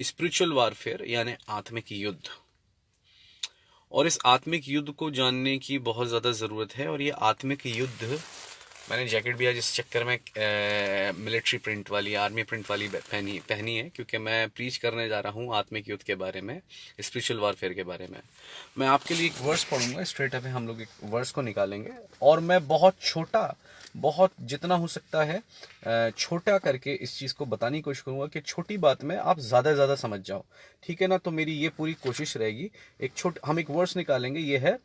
Spiritual warfare यानी आत्मिक युद्ध। और इस आत्मिक युद्ध को जानने की बहुत ज़्यादा ज़रूरत है। और ये आत्मिक युद्ध, मैंने जैकेट भी आज इस चक्कर में मिलिट्री प्रिंट वाली, आर्मी प्रिंट वाली पहनी पहनी है, क्योंकि मैं प्रीच करने जा रहा हूँ आत्मिक युद्ध के बारे में, स्पिरिचुअल वारफेयर के बारे में। मैं आपके लिए एक वर्स पढ़ूंगा, स्ट्रेट अवे हम लोग एक वर्स को निकालेंगे, और मैं बहुत छोटा, बहुत जितना हो सकता है छोटा करके इस चीज़ को बताने की कोशिश करूंगा कि छोटी बात में आप ज़्यादा ज़्यादा समझ जाओ। ठीक है ना? तो मेरी ये पूरी कोशिश रहेगी। हम एक वर्स निकालेंगे, ये है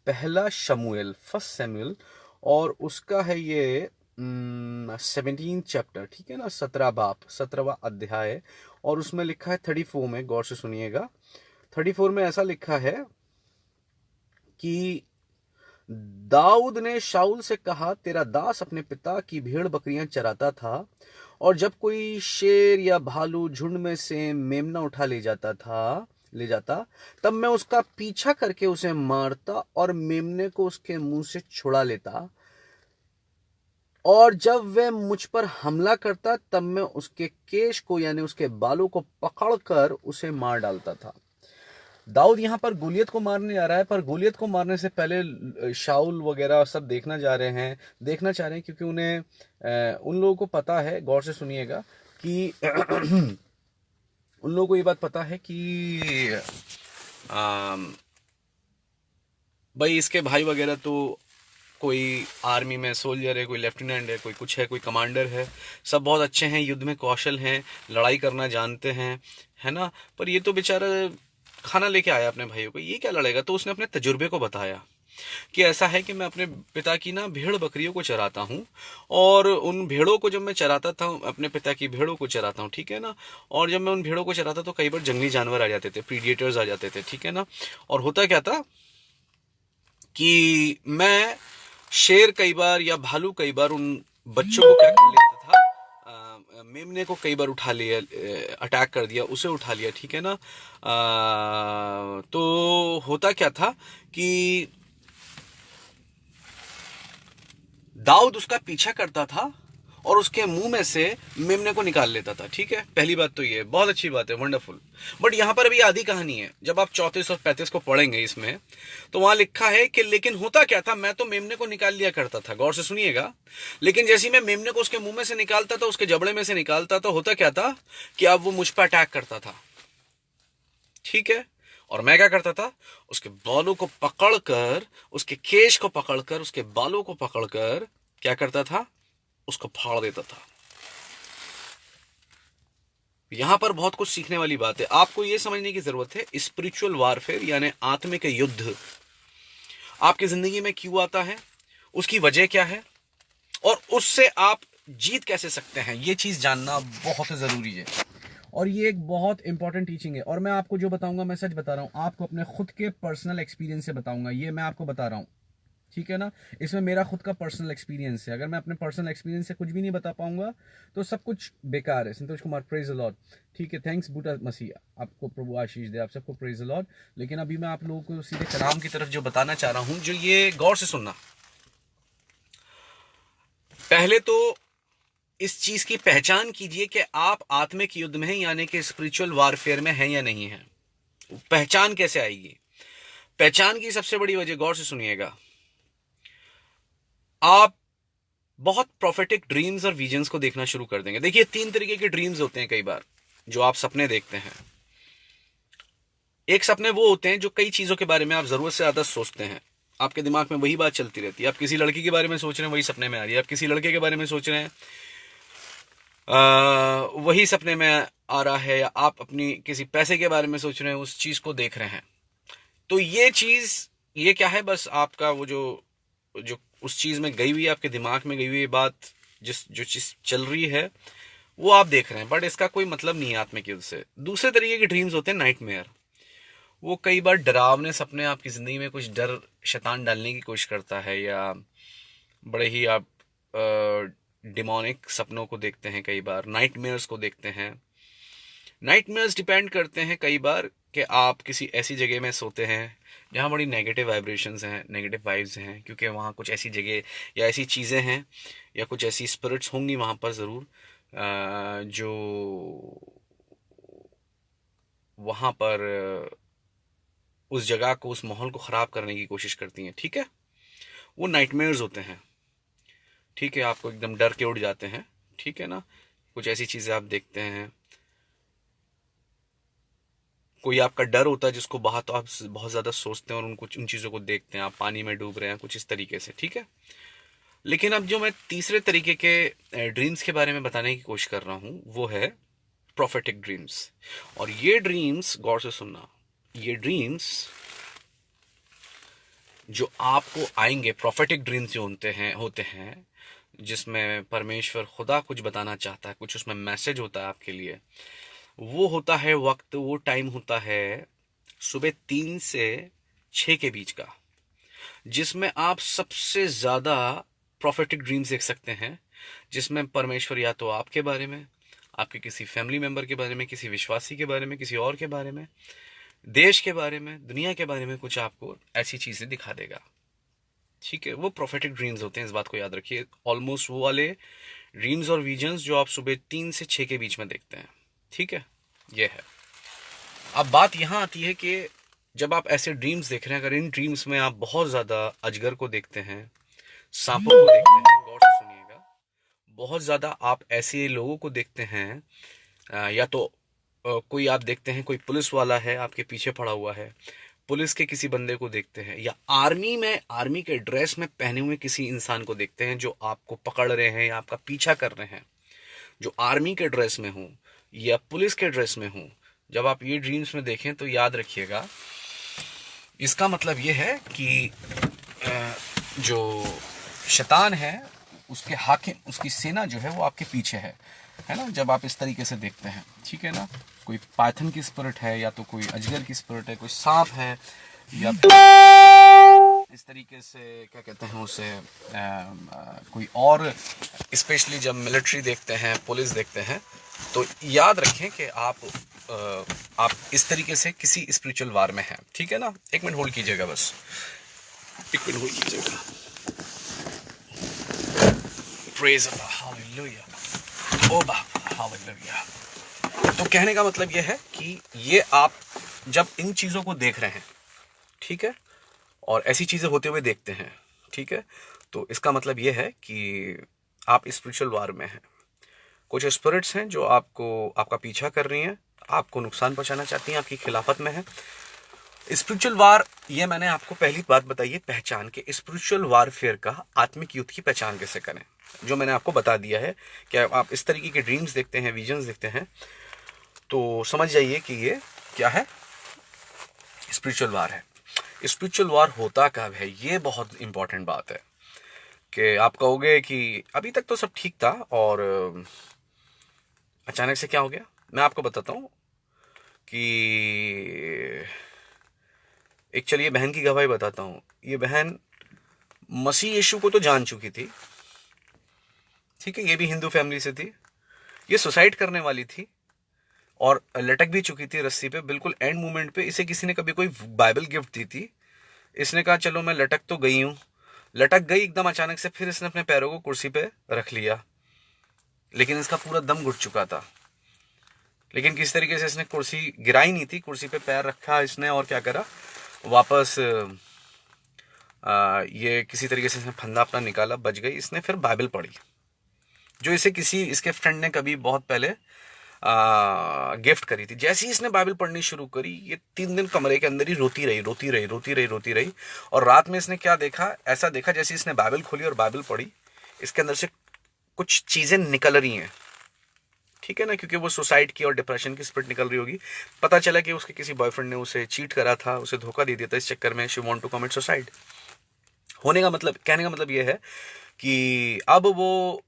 पहला शमूएल, फर्स्ट सैमुअल, और उसका है ये 17 चैप्टर। ठीक है ना? 17वां अध्याय, और उसमें लिखा है 34 में, गौर से सुनिएगा। 34 में ऐसा लिखा है कि दाऊद ने शाऊल से कहा, तेरा दास अपने पिता की भेड़ बकरियां चराता था, और जब कोई शेर या भालू झुंड में से मेमना उठा ले जाता, तब मैं उसका पीछा करके उसे मारता और मेमने को उसके मुंह से छुड़ा लेता, और जब वह मुझ पर हमला करता तब मैं उसके केश को यानी उसके बालों को पकड़कर उसे मार डालता था। दाऊद यहाँ पर गोलियत को मारने आ रहा है, पर गोलियत को मारने से पहले शाऊल वगैरह सब देखना चाह रहे हैं, क्योंकि उन्हें उन लोगों को पता है, गौर से सुनिएगा, कि उन लोगों को ये बात पता है कि भाई इसके भाई वगैरह तो कोई आर्मी में सोल्जर है, कोई लेफ्टिनेंट है, कोई कुछ है, कोई कमांडर है, सब बहुत अच्छे हैं, युद्ध में कौशल हैं, लड़ाई करना जानते हैं, है ना? पर ये तो बेचारा खाना लेके आया अपने भाइयों को, ये क्या लड़ेगा? तो उसने अपने तजुर्बे को बताया कि ऐसा है कि मैं अपने पिता की ना भेड़ बकरियों को चराता हूँ, और उन भेड़ों को जब मैं चराता था, अपने पिता की भेड़ों को चराता हूँ, ठीक है ना? और जब मैं उन भेड़ों को चराता तो कई बार जंगली जानवर आ जाते थे, प्रीडिएटर्स आ जाते थे, ठीक है ना? और होता क्या था कि मैं शेर कई बार या भालू कई बार उन बच्चों को क्या कर लेता था, मेमने को कई बार उठा लिया, अटैक कर दिया, उसे उठा लिया, ठीक है ना? तो होता क्या था कि दाऊद उसका पीछा करता था और उसके मुंह में से मेमने को निकाल लेता था। ठीक है, पहली बात तो ये बहुत अच्छी बात है, वंडरफुल। बट यहां पर अभी आधी कहानी है। जब आप 34 और 35 को पढ़ेंगे इसमें, तो वहां लिखा है कि लेकिन होता क्या था, मैं तो मेमने को निकाल लिया करता था, गौर से सुनिएगा, लेकिन जैसे मैं मेमने को उसके मुंह में से निकालता था, उसके जबड़े में से निकालता था, होता क्या था कि अब वो मुझ पर अटैक करता था। ठीक है, और मैं क्या करता था, उसके बालों को पकड़कर, उसके केश को पकड़कर, उसके बालों को पकड़कर क्या करता था, उसको फाड़ देता था। यहां पर बहुत कुछ सीखने वाली बात है, आपको यह समझने की जरूरत है स्पिरिचुअल वारफेयर यानी आत्मिक युद्ध आपकी जिंदगी में क्यों आता है, उसकी वजह क्या है, और उससे आप जीत कैसे सकते हैं, यह चीज जानना बहुत जरूरी है। और ये एक बहुत इंपॉर्टेंट टीचिंग है, और मैं आपको जो बताऊंगा, मैं सच बता रहा हूं, आपको अपने खुद के पर्सनल एक्सपीरियंस से बताऊंगा, ये मैं आपको बता रहा हूं। ठीक है ना? इसमें मेरा खुद का पर्सनल एक्सपीरियंस है। अगर मैं अपने पर्सनल एक्सपीरियंस से कुछ भी नहीं बता पाऊंगा तो सब कुछ बेकार है। Santosh Kumar, praise the Lord. ठीक है, थैंक्स बूटा मसीह, आपको प्रभु आशीष दे, आप सबको प्रेज द लॉर्ड। लेकिन अभी मैं आप लोगों को सीधे कलाम की तरफ जो बताना चाह रहा हूं, जो ये गौर से सुनना। पहले तो इस चीज की पहचान कीजिए कि आप आत्मिक युद्ध में हैं, यानी कि स्पिरिचुअल वारफेयर में हैं या नहीं है। पहचान कैसे आएगी? पहचान की सबसे बड़ी वजह, गौर से सुनिएगा, आप बहुत प्रोफेटिक ड्रीम्स और विजन्स को देखना शुरू कर देंगे। देखिए, 3 तरीके के ड्रीम्स होते हैं कई बार जो आप सपने देखते हैं। एक सपने वो होते हैं जो कई चीजों के बारे में आप जरूरत से ज्यादा सोचते हैं, आपके दिमाग में वही बात चलती रहती है। आप किसी लड़की के बारे में सोच रहे हैं, वही सपने में आ रही है। आप किसी लड़के के बारे में सोच रहे हैं, वही सपने में आ रहा है। या आप अपनी किसी पैसे के बारे में सोच रहे हैं, उस चीज को देख रहे हैं। तो ये चीज, ये क्या है, बस आपका वो जो जो उस चीज में गई हुई, आपके दिमाग में गई हुई बात, जो चीज चल रही है, वो आप देख रहे हैं, बट इसका कोई मतलब नहीं है आत्मिक युद्ध से। दूसरे तरीके के ड्रीम्स होते हैं नाइटमेयर। वो कई बार डरावने सपने, आपकी जिंदगी में कुछ डर शैतान डालने की कोशिश करता है, या बड़े ही आप डिमोनिक सपनों को देखते हैं, कई बार नाइटमेयर्स को देखते हैं। नाइटमेयर्स डिपेंड करते हैं कई बार कि आप किसी ऐसी जगह में सोते हैं जहाँ बड़ी नेगेटिव वाइब्रेशंस हैं, नेगेटिव वाइब्स हैं, क्योंकि वहाँ कुछ ऐसी जगह या ऐसी चीज़ें हैं या कुछ ऐसी स्पिरिट्स होंगी वहाँ पर ज़रूर, जो वहां पर उस जगह को, उस माहौल को खराब करने की कोशिश करती हैं। ठीक है, वो नाइटमेयर्स होते हैं। ठीक है, आपको एकदम डर के उड़ जाते हैं। ठीक है ना, कुछ ऐसी चीजें आप देखते हैं, कोई आपका डर होता है जिसको बहुत आप बहुत ज्यादा सोचते हैं और उनको उन चीजों को देखते हैं, आप पानी में डूब रहे हैं, कुछ इस तरीके से। ठीक है, लेकिन अब जो मैं तीसरे तरीके के ड्रीम्स के बारे में बताने की कोशिश कर रहा हूं वो है प्रोफेटिक ड्रीम्स। और ये ड्रीम्स, गौर से सुनना, ये ड्रीम्स जो आपको आएंगे, प्रोफेटिक ड्रीम्स जो होते हैं जिसमें परमेश्वर खुदा कुछ बताना चाहता है, कुछ उसमें मैसेज होता है आपके लिए, वो होता है वक्त, वो टाइम होता है सुबह 3 से 6 के बीच का, जिसमें आप सबसे ज्यादा प्रोफेटिक ड्रीम्स देख सकते हैं, जिसमें परमेश्वर या तो आपके बारे में, आपके किसी फैमिली मेंबर के बारे में, किसी विश्वासी के बारे में, किसी और के बारे में, देश के बारे में, दुनिया के बारे में कुछ आपको ऐसी चीजें दिखा देगा। ठीक है, वो प्रोफेटिक ड्रीम्स होते हैं, इस बात को याद रखिए। ऑलमोस्ट वो वाले ड्रीम्स और विजन्स जो आप सुबह 3 से 6 के बीच में देखते हैं। ठीक है, ये है। अब बात यहां आती है कि जब आप ऐसे ड्रीम्स देख रहे हैं, अगर इन ड्रीम्स में आप बहुत ज्यादा अजगर को देखते हैं, सांपों को देखते हैं, गौर से सुनिएगा, बहुत ज्यादा आप ऐसे लोगों को देखते हैं, या तो कोई आप देखते हैं कोई पुलिस वाला है आपके पीछे पड़ा हुआ है, पुलिस के किसी बंदे को देखते हैं, या आर्मी के ड्रेस में पहने हुए किसी इंसान को देखते हैं जो आपको पकड़ रहे हैं या आपका पीछा कर रहे हैं, जो आर्मी के ड्रेस में हो या पुलिस के ड्रेस में हो, जब आप ये ड्रीम्स में देखें तो याद रखिएगा, इसका मतलब ये है कि जो शैतान है उसके हाकिम, उसकी सेना जो है वो आपके पीछे है ना, जब आप इस तरीके से देखते हैं। ठीक है ना, कोई पाइथन की स्पिरिट है, या तो कोई अजगर की स्पिरिट है, कोई सांप है, या इस तरीके से क्या कहते हैं उसे, कोई और, स्पेशली जब मिलिट्री देखते हैं, पुलिस देखते हैं, तो याद रखें कि आप इस तरीके से किसी स्पिरिचुअल वार में हैं। ठीक है ना, एक मिनट होल्ड कीजिएगा, बस एक मिनट होल्ड कीजिएगा। प्रेज अल्लाह, हालेलुया, ओ बाप, हालेलुया। तो कहने का मतलब यह है कि ये आप जब इन चीजों को देख रहे हैं, ठीक है, और ऐसी चीजें होते हुए देखते हैं, ठीक है, तो इसका मतलब यह है कि आप स्पिरिचुअल वार में हैं। कुछ स्पिरिट्स हैं जो आपका पीछा कर रही हैं, आपको नुकसान पहुंचाना चाहती हैं, आपकी खिलाफत में है। स्पिरिचुअल वार, ये मैंने आपको पहली बात बताई है, पहचान के स्पिरिचुअल वारफेयर का, आत्मिक युद्ध की पहचान कैसे करें, जो मैंने आपको बता दिया है कि आप इस तरीके के ड्रीम्स देखते हैं, विजन्स देखते हैं, तो समझ जाइए कि ये क्या है, स्पिरिचुअल वार है। स्पिरिचुअल वार होता कब है, ये बहुत इंपॉर्टेंट बात है कि आप कहोगे कि अभी तक तो सब ठीक था और अचानक से क्या हो गया। मैं आपको बताता हूं कि एक, चलिए बहन की गवाही बताता हूं। ये बहन मसीह यीशु को तो जान चुकी थी, ठीक है, ये भी हिंदू फैमिली से थी, ये सुसाइड करने वाली थी और लटक भी चुकी थी रस्सी पे, बिल्कुल एंड मोमेंट पे। इसे किसी ने कभी कोई बाइबल गिफ्ट दी थी, इसने कहा चलो मैं लटक तो गई हूं, लटक गई एकदम अचानक से, फिर इसने अपने पैरों को कुर्सी पे रख लिया, लेकिन इसका पूरा दम घुट चुका था। लेकिन किस तरीके से इसने कुर्सी गिराई नहीं थी, कुर्सी पे पैर रखा इसने और क्या करा, वापस ये किसी तरीके से इसने फंदा अपना निकाला, बच गई। इसने फिर बाइबल पढ़ी, जो इसे किसी इसके फ्रेंड ने कभी बहुत पहले गिफ्ट करी थी। जैसे ही इसने बाइबल पढ़नी शुरू करी, ये 3 दिन कमरे के अंदर ही रोती रही। और रात में इसने क्या देखा, ऐसा देखा जैसे इसने बाइबल खोली और बाइबल पढ़ी, इसके अंदर से कुछ चीजें निकल रही हैं, ठीक है ना, क्योंकि वो सुसाइड की और डिप्रेशन की स्पिरिट निकल रही होगी। पता चला कि उसके किसी बॉयफ्रेंड ने उसे चीट करा था, उसे धोखा दे दिया था, इस चक्कर में she want to commit suicide. होने का मतलब, कहने का मतलब ये है कि अब वो,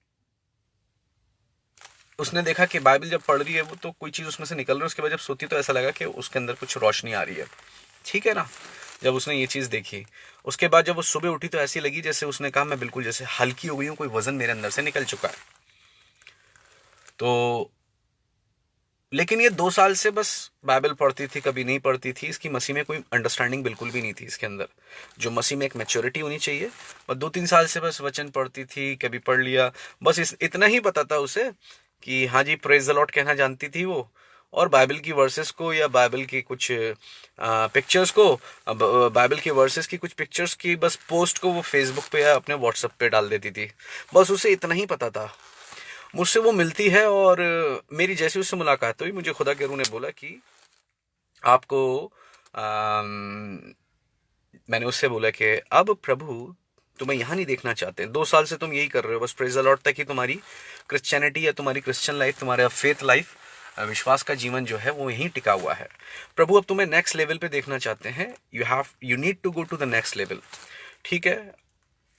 उसने देखा कि बाइबल जब पढ़ रही है वो, तो कोई चीज उसमें से निकल रही है, उसके बाद जब सोती तो ऐसा लगा कि उसके अंदर कुछ रोशनी आ रही है, ठीक है ना। जब उसने ये चीज देखी, उसके बाद जब वो सुबह उठी तो ऐसी लगी जैसे उसने कहा मैं बिल्कुल जैसे हल्की हो गई हूं, कोई वजन मेरे अंदर से निकल चुका है। तो लेकिन ये 2 साल से बस बाइबल पढ़ती थी, कभी नहीं पढ़ती थी, इसकी मसीह में कोई अंडरस्टैंडिंग बिल्कुल भी नहीं थी इसके अंदर, जो मसीह में एक मैच्योरिटी होनी चाहिए। और 2-3 साल से बस वचन पढ़ती थी, कभी पढ़ लिया, बस इतना ही पता था उसे कि हाँ जी प्रेज द लॉर्ड कहना जानती थी वो, और बाइबल की वर्सेस को या बाइबल की कुछ पिक्चर्स को, बाइबल के वर्सेस की कुछ पिक्चर्स की बस पोस्ट को वो फेसबुक पे या अपने व्हाट्सएप पे डाल देती थी। बस उसे इतना ही पता था। मुझसे वो मिलती है और मेरी जैसी उससे मुलाकात हुई, मुझे खुदा के रूह ने बोला कि आपको मैंने उससे बोला कि अब प्रभु तुम्हें यहाँ नहीं देखना चाहते, 2 साल से तुम यही कर रहे हो, बस प्रेज द लॉर्ड तक ही तुम्हारी क्रिश्चियनिटी या तुम्हारी क्रिश्चियन लाइफ, तुम्हारा फेथ लाइफ, विश्वास का जीवन जो है वो यहीं टिका हुआ है। प्रभु अब तुम्हें नेक्स्ट लेवल पे देखना चाहते हैं, you need to go to the next level. ठीक है,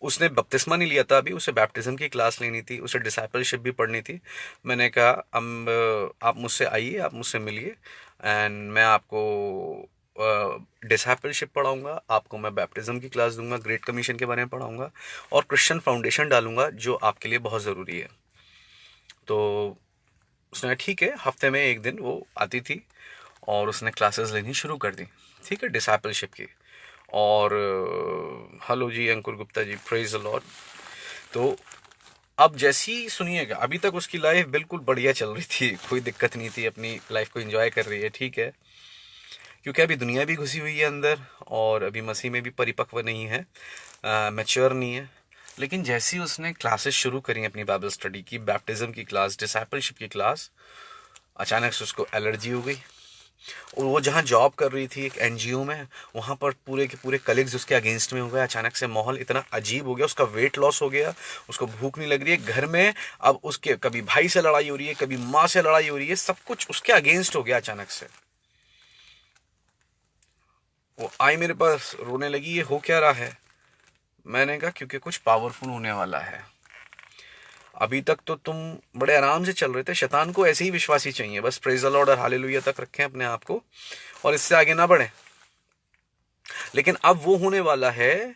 उसने बपतिस्मा नहीं लिया था अभी, उसे बैप्टिज्म की क्लास लेनी थी, उसे डिसाइपलशिप भी पढ़नी थी। मैंने कहा अब आप मुझसे आइए, आप मुझसे मिलिए एंड मैं आपको डिसाइपलशिप पढ़ाऊंगा, आपको मैं बैप्टिज्म की क्लास दूंगा, ग्रेट कमीशन के बारे में पढ़ाऊंगा और क्रिश्चियन फाउंडेशन डालूंगा जो आपके लिए बहुत ज़रूरी है। तो उसने ठीक है, हफ्ते में एक दिन वो आती थी और उसने क्लासेस लेनी शुरू कर दी। ठीक है, डिसाइपलशिप की। और hello ji Ankur Gupta ji, praise the Lord. तो अब जैसी सुनिएगा, अभी तक उसकी लाइफ बिल्कुल बढ़िया चल रही थी, कोई दिक्कत नहीं थी, अपनी लाइफ को एंजॉय कर रही है। ठीक है, क्योंकि अभी दुनिया भी घुसी हुई है अंदर और अभी मसीह में भी परिपक्व नहीं है, मैच्योर नहीं है। लेकिन जैसे ही उसने क्लासेस शुरू करी अपनी बाइबल स्टडी की, बैप्टिज्म की क्लास, डिसाइपलशिप की क्लास, अचानक से उसको एलर्जी हो गई। और वो जहाँ जॉब कर रही थी एक एनजीओ में, वहाँ पर पूरे के पूरे कलीग्स उसके अगेंस्ट में हो गए। अचानक से माहौल इतना अजीब हो गया, उसका वेट लॉस हो गया, उसको भूख नहीं लग रही है घर में। अब उसके कभी भाई से लड़ाई हो रही है, कभी माँ से लड़ाई हो रही है, सब कुछ उसके अगेंस्ट हो गया अचानक से। वो आई मेरे पास, रोने लगी, ये हो क्या रहा है? मैंने कहा क्योंकि कुछ पावरफुल होने वाला है। अभी तक तो तुम बड़े आराम से चल रहे थे, शैतान को ऐसे ही विश्वासी चाहिए, बस प्रेज द लॉर्ड और हालेलुया तक रखें अपने आप को और इससे आगे ना बढ़े। लेकिन अब वो होने वाला है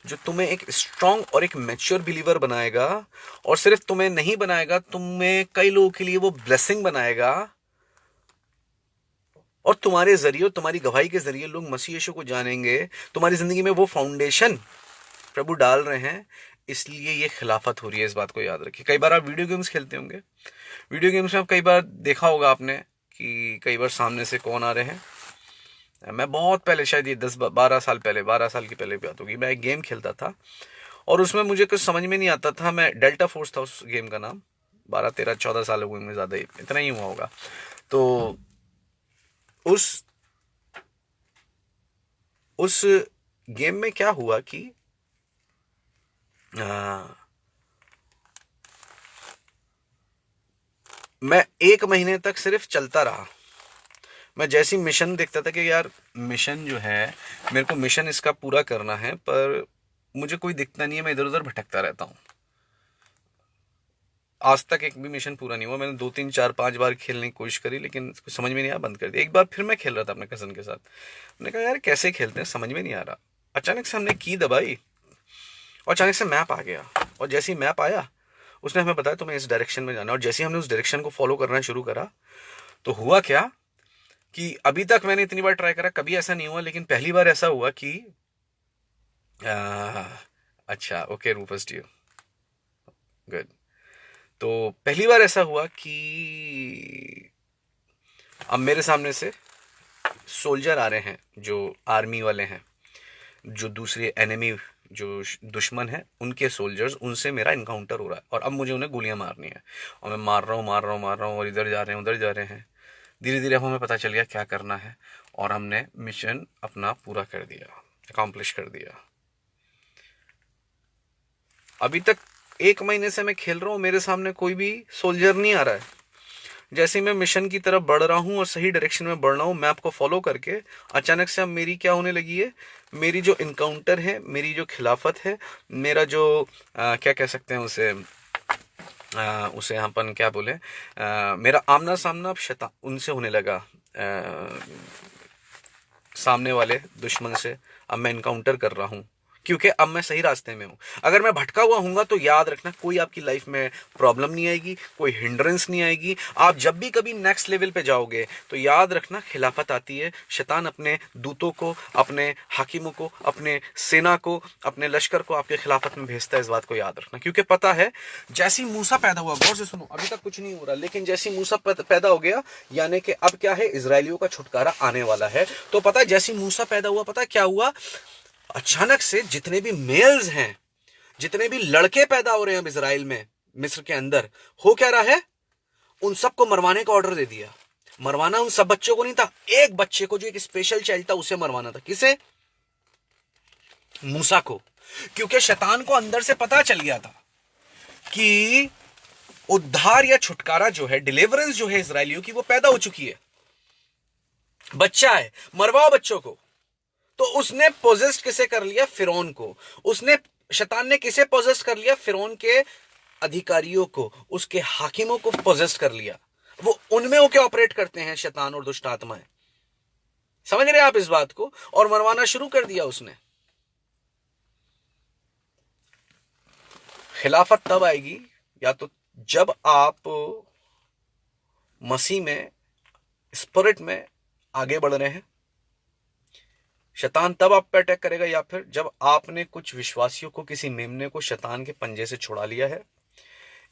जो तुम्हें एक स्ट्रांग और एक मैच्योर बिलीवर बनाएगा, और सिर्फ तुम्हें नहीं बनाएगा, तुम्हें कई लोगों के लिए वो ब्लेसिंग बनाएगा, और तुम्हारे जरिए, तुम्हारी गवाही के जरिए लोग मसीह यीशु को जानेंगे। तुम्हारी जिंदगी में वो फाउंडेशन प्रभु डाल रहे हैं, इसलिए ये खिलाफत हो रही है। इस बात को याद रखिए। कई बार आप वीडियो गेम्स खेलते होंगे, वीडियो गेम्स में आप कई बार देखा होगा आपने कि कई बार सामने से कौन आ रहे हैं। मैं बहुत पहले, शायद ये 10-12 साल पहले, 12 साल की पहले बात होगी, मैं एक गेम खेलता था और उसमें मुझे कुछ समझ में नहीं आता था। मैं डेल्टा फोर्स था उस गेम का नाम, 12-13-14 साल हुए में, ज़्यादा इतना ही हुआ होगा। तो उस गेम में क्या हुआ कि मैं 1 महीने तक सिर्फ चलता रहा। मैं जैसी मिशन देखता था कि यार मिशन जो है, मेरे को मिशन इसका पूरा करना है, पर मुझे कोई दिखता नहीं है, मैं इधर उधर भटकता रहता हूँ। आज तक एक भी मिशन पूरा नहीं हुआ। मैंने 2-3-4-5 बार खेलने की कोशिश करी, लेकिन कुछ समझ में नहीं आया, बंद कर दिया। एक बार फिर मैं खेल रहा था अपने कजन के साथ, मैंने कहा यार कैसे खेलते हैं, समझ में नहीं आ रहा। अचानक से हमने की दबाई और अचानक से मैप आ गया, और जैसे ही मैप आया उसने हमें बताया तुम्हें इस डायरेक्शन में जाना, और जैसे ही हमने उस डायरेक्शन को फॉलो करना शुरू करा तो हुआ क्या कि अभी तक मैंने इतनी बार ट्राई करा, कभी ऐसा नहीं हुआ, लेकिन पहली बार ऐसा हुआ कि अच्छा ओके रूपस ड्यू गुड। तो पहली बार ऐसा हुआ कि अब मेरे सामने से सोल्जर आ रहे हैं, जो आर्मी वाले हैं, जो दूसरे एनिमी, जो दुश्मन है, उनके सोल्जर्स, उनसे मेरा इनकाउंटर हो रहा है और अब मुझे उन्हें गोलियां मारनी है। और मैं मार रहा हूँ और इधर जा रहे हैं, उधर जा रहे हैं। धीरे धीरे हमें पता चल गया क्या करना है और हमने मिशन अपना पूरा कर दिया, अकॉम्प्लिश कर दिया। अभी तक 1 महीने से मैं खेल रहा हूँ, मेरे सामने कोई भी सोल्जर नहीं आ रहा है। जैसे ही मैं मिशन की तरफ बढ़ रहा हूँ और सही डायरेक्शन में बढ़ रहा हूँ मैप को फॉलो करके, अचानक से अब मेरी क्या होने लगी है, मेरी जो इनकाउंटर है, मेरी जो खिलाफत है, मेरा जो क्या कह सकते हैं उसे अपन क्या बोले, मेरा आमना सामना अब शैतान उनसे होने लगा, सामने वाले दुश्मन से अब मैं इनकाउंटर कर रहा हूँ। क्योंकि अब मैं सही रास्ते में हूं। अगर मैं भटका हुआ हूंगा तो याद रखना कोई आपकी लाइफ में प्रॉब्लम नहीं आएगी, कोई हिंड्रेंस नहीं आएगी। आप जब भी कभी नेक्स्ट लेवल पे जाओगे तो याद रखना खिलाफत आती है, शैतान अपने दूतों को, अपने हाकिमों को, अपने सेना को, अपने लश्कर को आपके खिलाफत में भेजता है। इस बात को याद रखना, क्योंकि पता है जैसी मूसा पैदा हुआ, गौर से सुनो, अभी तक कुछ नहीं हो रहा, लेकिन जैसी मूसा पैदा हो गया, यानी कि अब क्या है, इजराइलियों का छुटकारा आने वाला है। तो पता है जैसी मूसा पैदा हुआ, पता है क्या हुआ, अचानक से जितने भी मेल्स हैं, जितने भी लड़के पैदा हो रहे हैं अब इजराइल में, मिस्र के अंदर, हो क्या रहा है, उन सबको मरवाने का ऑर्डर दे दिया। मरवाना उन सब बच्चों को नहीं था, एक बच्चे को जो एक स्पेशल चाइल्ड था उसे मरवाना था। किसे? मूसा को। क्योंकि शैतान को अंदर से पता चल गया था कि उद्धार या छुटकारा जो है, डिलीवरेंस जो है इजराइलियों की, वो पैदा हो चुकी है, बच्चा है, मरवाओ बच्चों को। तो उसने पोजेस्ट किसे कर लिया? फिरौन को। उसने, शैतान ने किसे पोजेस्ट कर लिया? फिरौन के अधिकारियों को, उसके हाकिमों को पोजेस्ट कर लिया। वो उनमें वो क्या ऑपरेट करते हैं, शैतान और दुष्ट आत्माएं। समझ रहे आप इस बात को? और मरवाना शुरू कर दिया उसने। खिलाफत तब आएगी या तो जब आप मसीह में, स्पिरिट में आगे बढ़ रहे हैं। शैतान तब आप पे अटैक करेगा या फिर जब आपने कुछ विश्वासियों को, किसी मेमने को शैतान के पंजे से छुड़ा लिया है।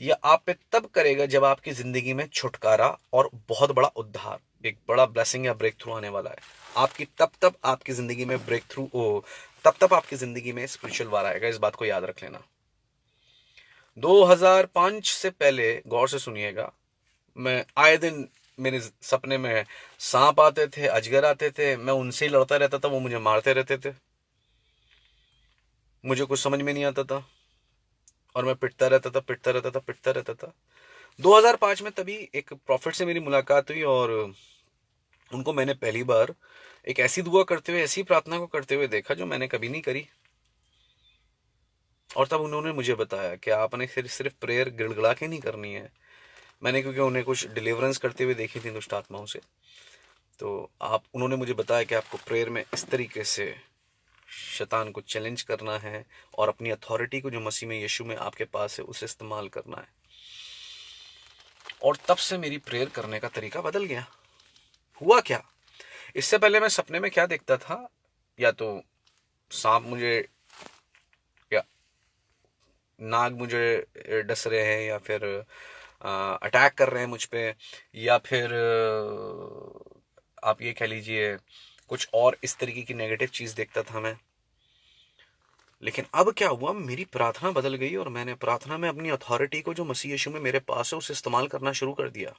या आप पे तब करेगा जब आपकी जिंदगी में छुटकारा और बहुत बड़ा उद्धार, एक बड़ा ब्लेसिंग या ब्रेक थ्रू आने वाला है आपकी। तब आपकी जिंदगी में ब्रेक थ्रू, तब आपकी जिंदगी में स्पिरिचुअल वार आएगा। इस बात को याद रख लेना। 2005 से पहले, गौर से सुनिएगा, मैं आए दिन मेरे सपने में सांप आते थे, अजगर आते थे, मैं उनसे ही लड़ता रहता था, वो मुझे मारते रहते थे, मुझे कुछ समझ में नहीं आता था और मैं पिटता रहता था। 2005 में तभी एक प्रॉफिट से मेरी मुलाकात हुई और उनको मैंने पहली बार एक ऐसी दुआ करते हुए, ऐसी प्रार्थना को करते हुए देखा जो मैंने कभी नहीं करी। और तब उन्होंने मुझे बताया कि आपने सिर्फ प्रेयर गिड़गिड़ा के नहीं करनी है। मैंने, क्योंकि उन्हें कुछ डिलीवरेंस करते हुए देखी थी दुष्ट आत्माओं से, तो उन्होंने मुझे बताया कि आपको प्रेयर में इस तरीके से शैतान को चैलेंज करना है और अपनी अथॉरिटी को जो मसीह में, यीशु में आपके पास है, उसे इस्तेमाल करना है। और तब से मेरी प्रेयर करने का तरीका बदल गया। हुआ क्या, इससे पहले मैं सपने में क्या देखता था, या तो सांप मुझे या नाग मुझे डस रहे हैं, या फिर अटैक कर रहे हैं मुझ पे, या फिर आप ये कह लीजिए कुछ और इस तरीके की नेगेटिव चीज देखता था मैं। लेकिन अब क्या हुआ, मेरी प्रार्थना बदल गई और मैंने प्रार्थना में अपनी अथॉरिटी को जो मसीह यीशु में मेरे पास है उसे इस्तेमाल करना शुरू कर दिया।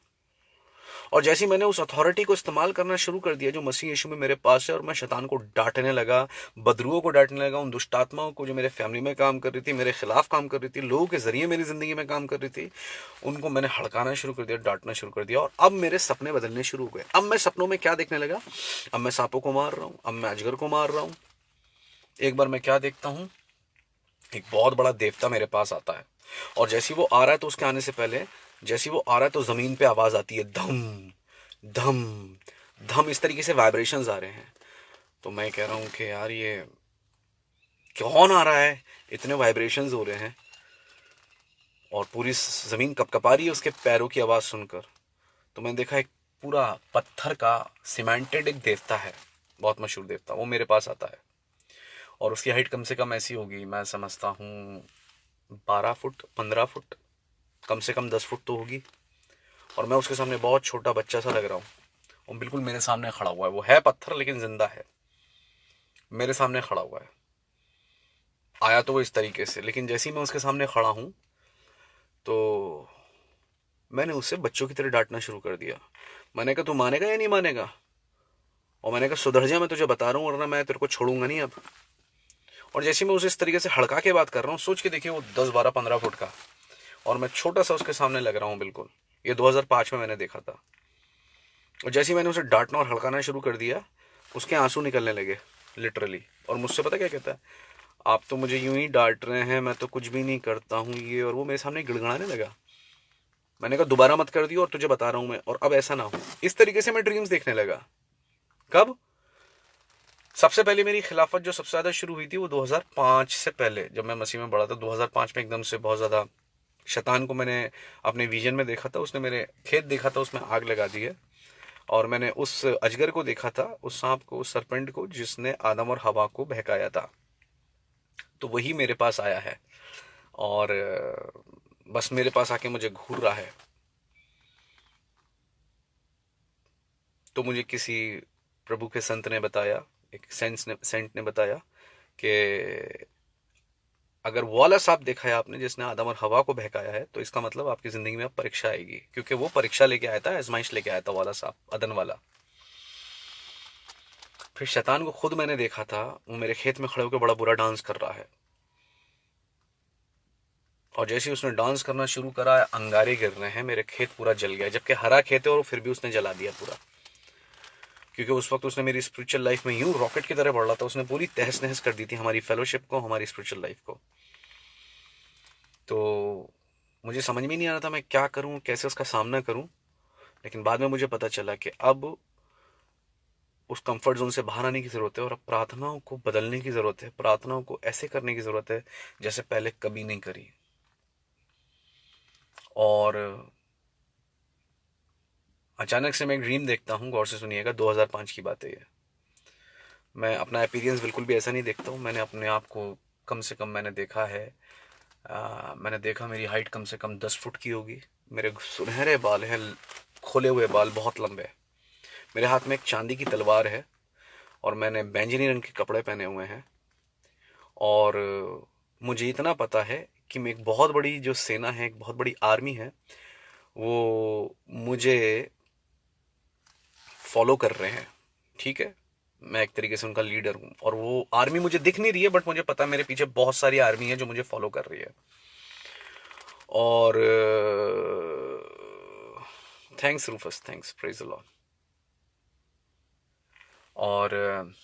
और जैसे मैंने उस अथॉरिटी को इस्तेमाल करना शुरू कर दिया जो मसीह यीशु में मेरे पास है, और मैं शैतान को डांटने लगा, बदरुओं को डांटने लगा, उन दुष्ट आत्माओं को जो मेरे फैमिली में काम कर रही थी, मेरे खिलाफ काम कर रही थी, लोगों के जरिए मेरी जिंदगी में काम कर रही थी, उनको मैंने हड़काना शुरू कर दिया, डांटना शुरू कर दिया। और अब मेरे सपने बदलने शुरू हो गए। अब मैं सपनों में क्या देखने लगा, अब मैं सांपों को मार रहा हूँ, अब मैं अजगर को मार रहा हूँ। एक बार मैं क्या देखता हूँ, एक बहुत बड़ा देवता मेरे पास आता है, और जैसे वो आ रहा है तो उसके आने से पहले, जैसे वो आ रहा है तो जमीन पे आवाज आती है, धम धम धम, इस तरीके से वाइब्रेशंस आ रहे हैं। तो मैं कह रहा हूं कि यार ये कौन आ रहा है, इतने वाइब्रेशंस हो रहे हैं, और पूरी जमीन कपकपा रही है उसके पैरों की आवाज सुनकर। तो मैंने देखा एक पूरा पत्थर का सीमेंटेड एक देवता है, बहुत मशहूर देवता, वो मेरे पास आता है। और उसकी हाइट कम से कम ऐसी होगी, मैं समझता हूँ 12 फुट, 15 फुट, कम से कम 10 फुट तो होगी। और मैं उसके सामने बहुत छोटा बच्चा सा लग रहा हूँ। वो बिल्कुल मेरे सामने खड़ा हुआ है, वो है पत्थर लेकिन जिंदा है, मेरे सामने खड़ा हुआ है। आया तो वो इस तरीके से, लेकिन जैसे ही मैं उसके सामने खड़ा हूँ तो मैंने उससे बच्चों की तरह डांटना शुरू कर दिया। मैंने कहा तू मानेगा या नहीं मानेगा? और मैंने कहा सुधर जा, मैं तुझे बता रहा हूँ, वरना मैं तेरे को छोड़ूंगा नहीं अब। और जैसे मैं उसे इस तरीके से हड़का के बात कर रहा हूँ, सोच के देखिए वो 10, 12, 15 फुट का, और मैं छोटा सा उसके सामने लग रहा हूँ बिल्कुल। ये 2005 में मैंने देखा था। और जैसे ही मैंने उसे डांटना और हड़काना शुरू कर दिया, उसके आंसू निकलने लगे लिटरली। और मुझसे पता क्या कहता है, आप तो मुझे यूं ही डांट रहे हैं, मैं तो कुछ भी नहीं करता हूँ ये, और वो मेरे सामने गिड़गिड़ाने लगा। मैंने कहा दोबारा मत कर दियो, और तुझे बता रहा हूँ मैं, और अब ऐसा ना हो। इस तरीके से मैं ड्रीम्स देखने लगा। कब? सबसे पहले मेरी खिलाफत जो सबसे ज़्यादा शुरू हुई थी वो 2005 से पहले, जब मैं मसीह में पढ़ा था 2005 में एकदम से बहुत ज़्यादा शैतान को मैंने अपने विजन में देखा था। उसने मेरे खेत देखा था, उसमें आग लगा दी है। और मैंने उस अजगर को देखा था, उस सांप को, उस सरपेंट को, जिसने आदम और हवा को बहकाया था। तो वही मेरे पास आया है और बस मेरे पास आके मुझे घूर रहा है। तो मुझे किसी प्रभु के संत ने बताया, एक सेंट ने बताया कि अगर वो वाला सांप देखा है आपने जिसने आदम और हवा को बहकाया है, तो इसका मतलब आपकी जिंदगी में अब परीक्षा आएगी, क्योंकि वो परीक्षा लेके आया था, आजमाइश लेके आया था वाला सांप, अदन वाला। फिर शैतान को खुद मैंने देखा था, वो मेरे खेत में खड़े होकर बड़ा बुरा डांस कर रहा है। और जैसे ही उसने डांस करना शुरू करा, अंगारे गिर रहे हैं, मेरे खेत पूरा जल गया, जबकि हरा खेत है और फिर भी उसने जला दिया पूरा। क्योंकि उस वक्त उसने मेरी स्पिरिचुअल लाइफ में यूं रॉकेट की तरह बढ़ रहा था, उसने पूरी तहस नहस कर दी थी हमारी फेलोशिप को, हमारी स्पिरिचुअल लाइफ को। तो मुझे समझ में नहीं आ रहा था मैं क्या करूं, कैसे उसका सामना करूं। लेकिन बाद में मुझे पता चला कि अब उस कंफर्ट जोन से बाहर आने की ज़रूरत है और अब प्रार्थनाओं को बदलने की ज़रूरत है, प्रार्थनाओं को ऐसे करने की ज़रूरत है जैसे पहले कभी नहीं करी। और अचानक से मैं एक ड्रीम देखता हूँ, गौर से सुनिएगा, 2005 की बात है ये। मैं अपना अपीयरेंस बिल्कुल भी ऐसा नहीं देखता हूँ, मैंने अपने आप को कम से कम मैंने देखा है, मैंने देखा मेरी हाइट कम से कम 10 फुट की होगी, मेरे सुनहरे बाल हैं, खोले हुए बाल, बहुत लंबे। मेरे हाथ में एक चांदी की तलवार है और मैंने बैंगनी रंग के कपड़े पहने हुए हैं। और मुझे इतना पता है कि मैं एक बहुत बड़ी जो सेना है, एक बहुत बड़ी आर्मी है, वो मुझे फॉलो कर रहे हैं। ठीक है, मैं एक तरीके से उनका लीडर हूँ और वो आर्मी मुझे दिख नहीं रही है, बट मुझे पता है मेरे पीछे बहुत सारी आर्मी है जो मुझे फॉलो कर रही है। और thanks Rufus, thanks, praise the Lord. और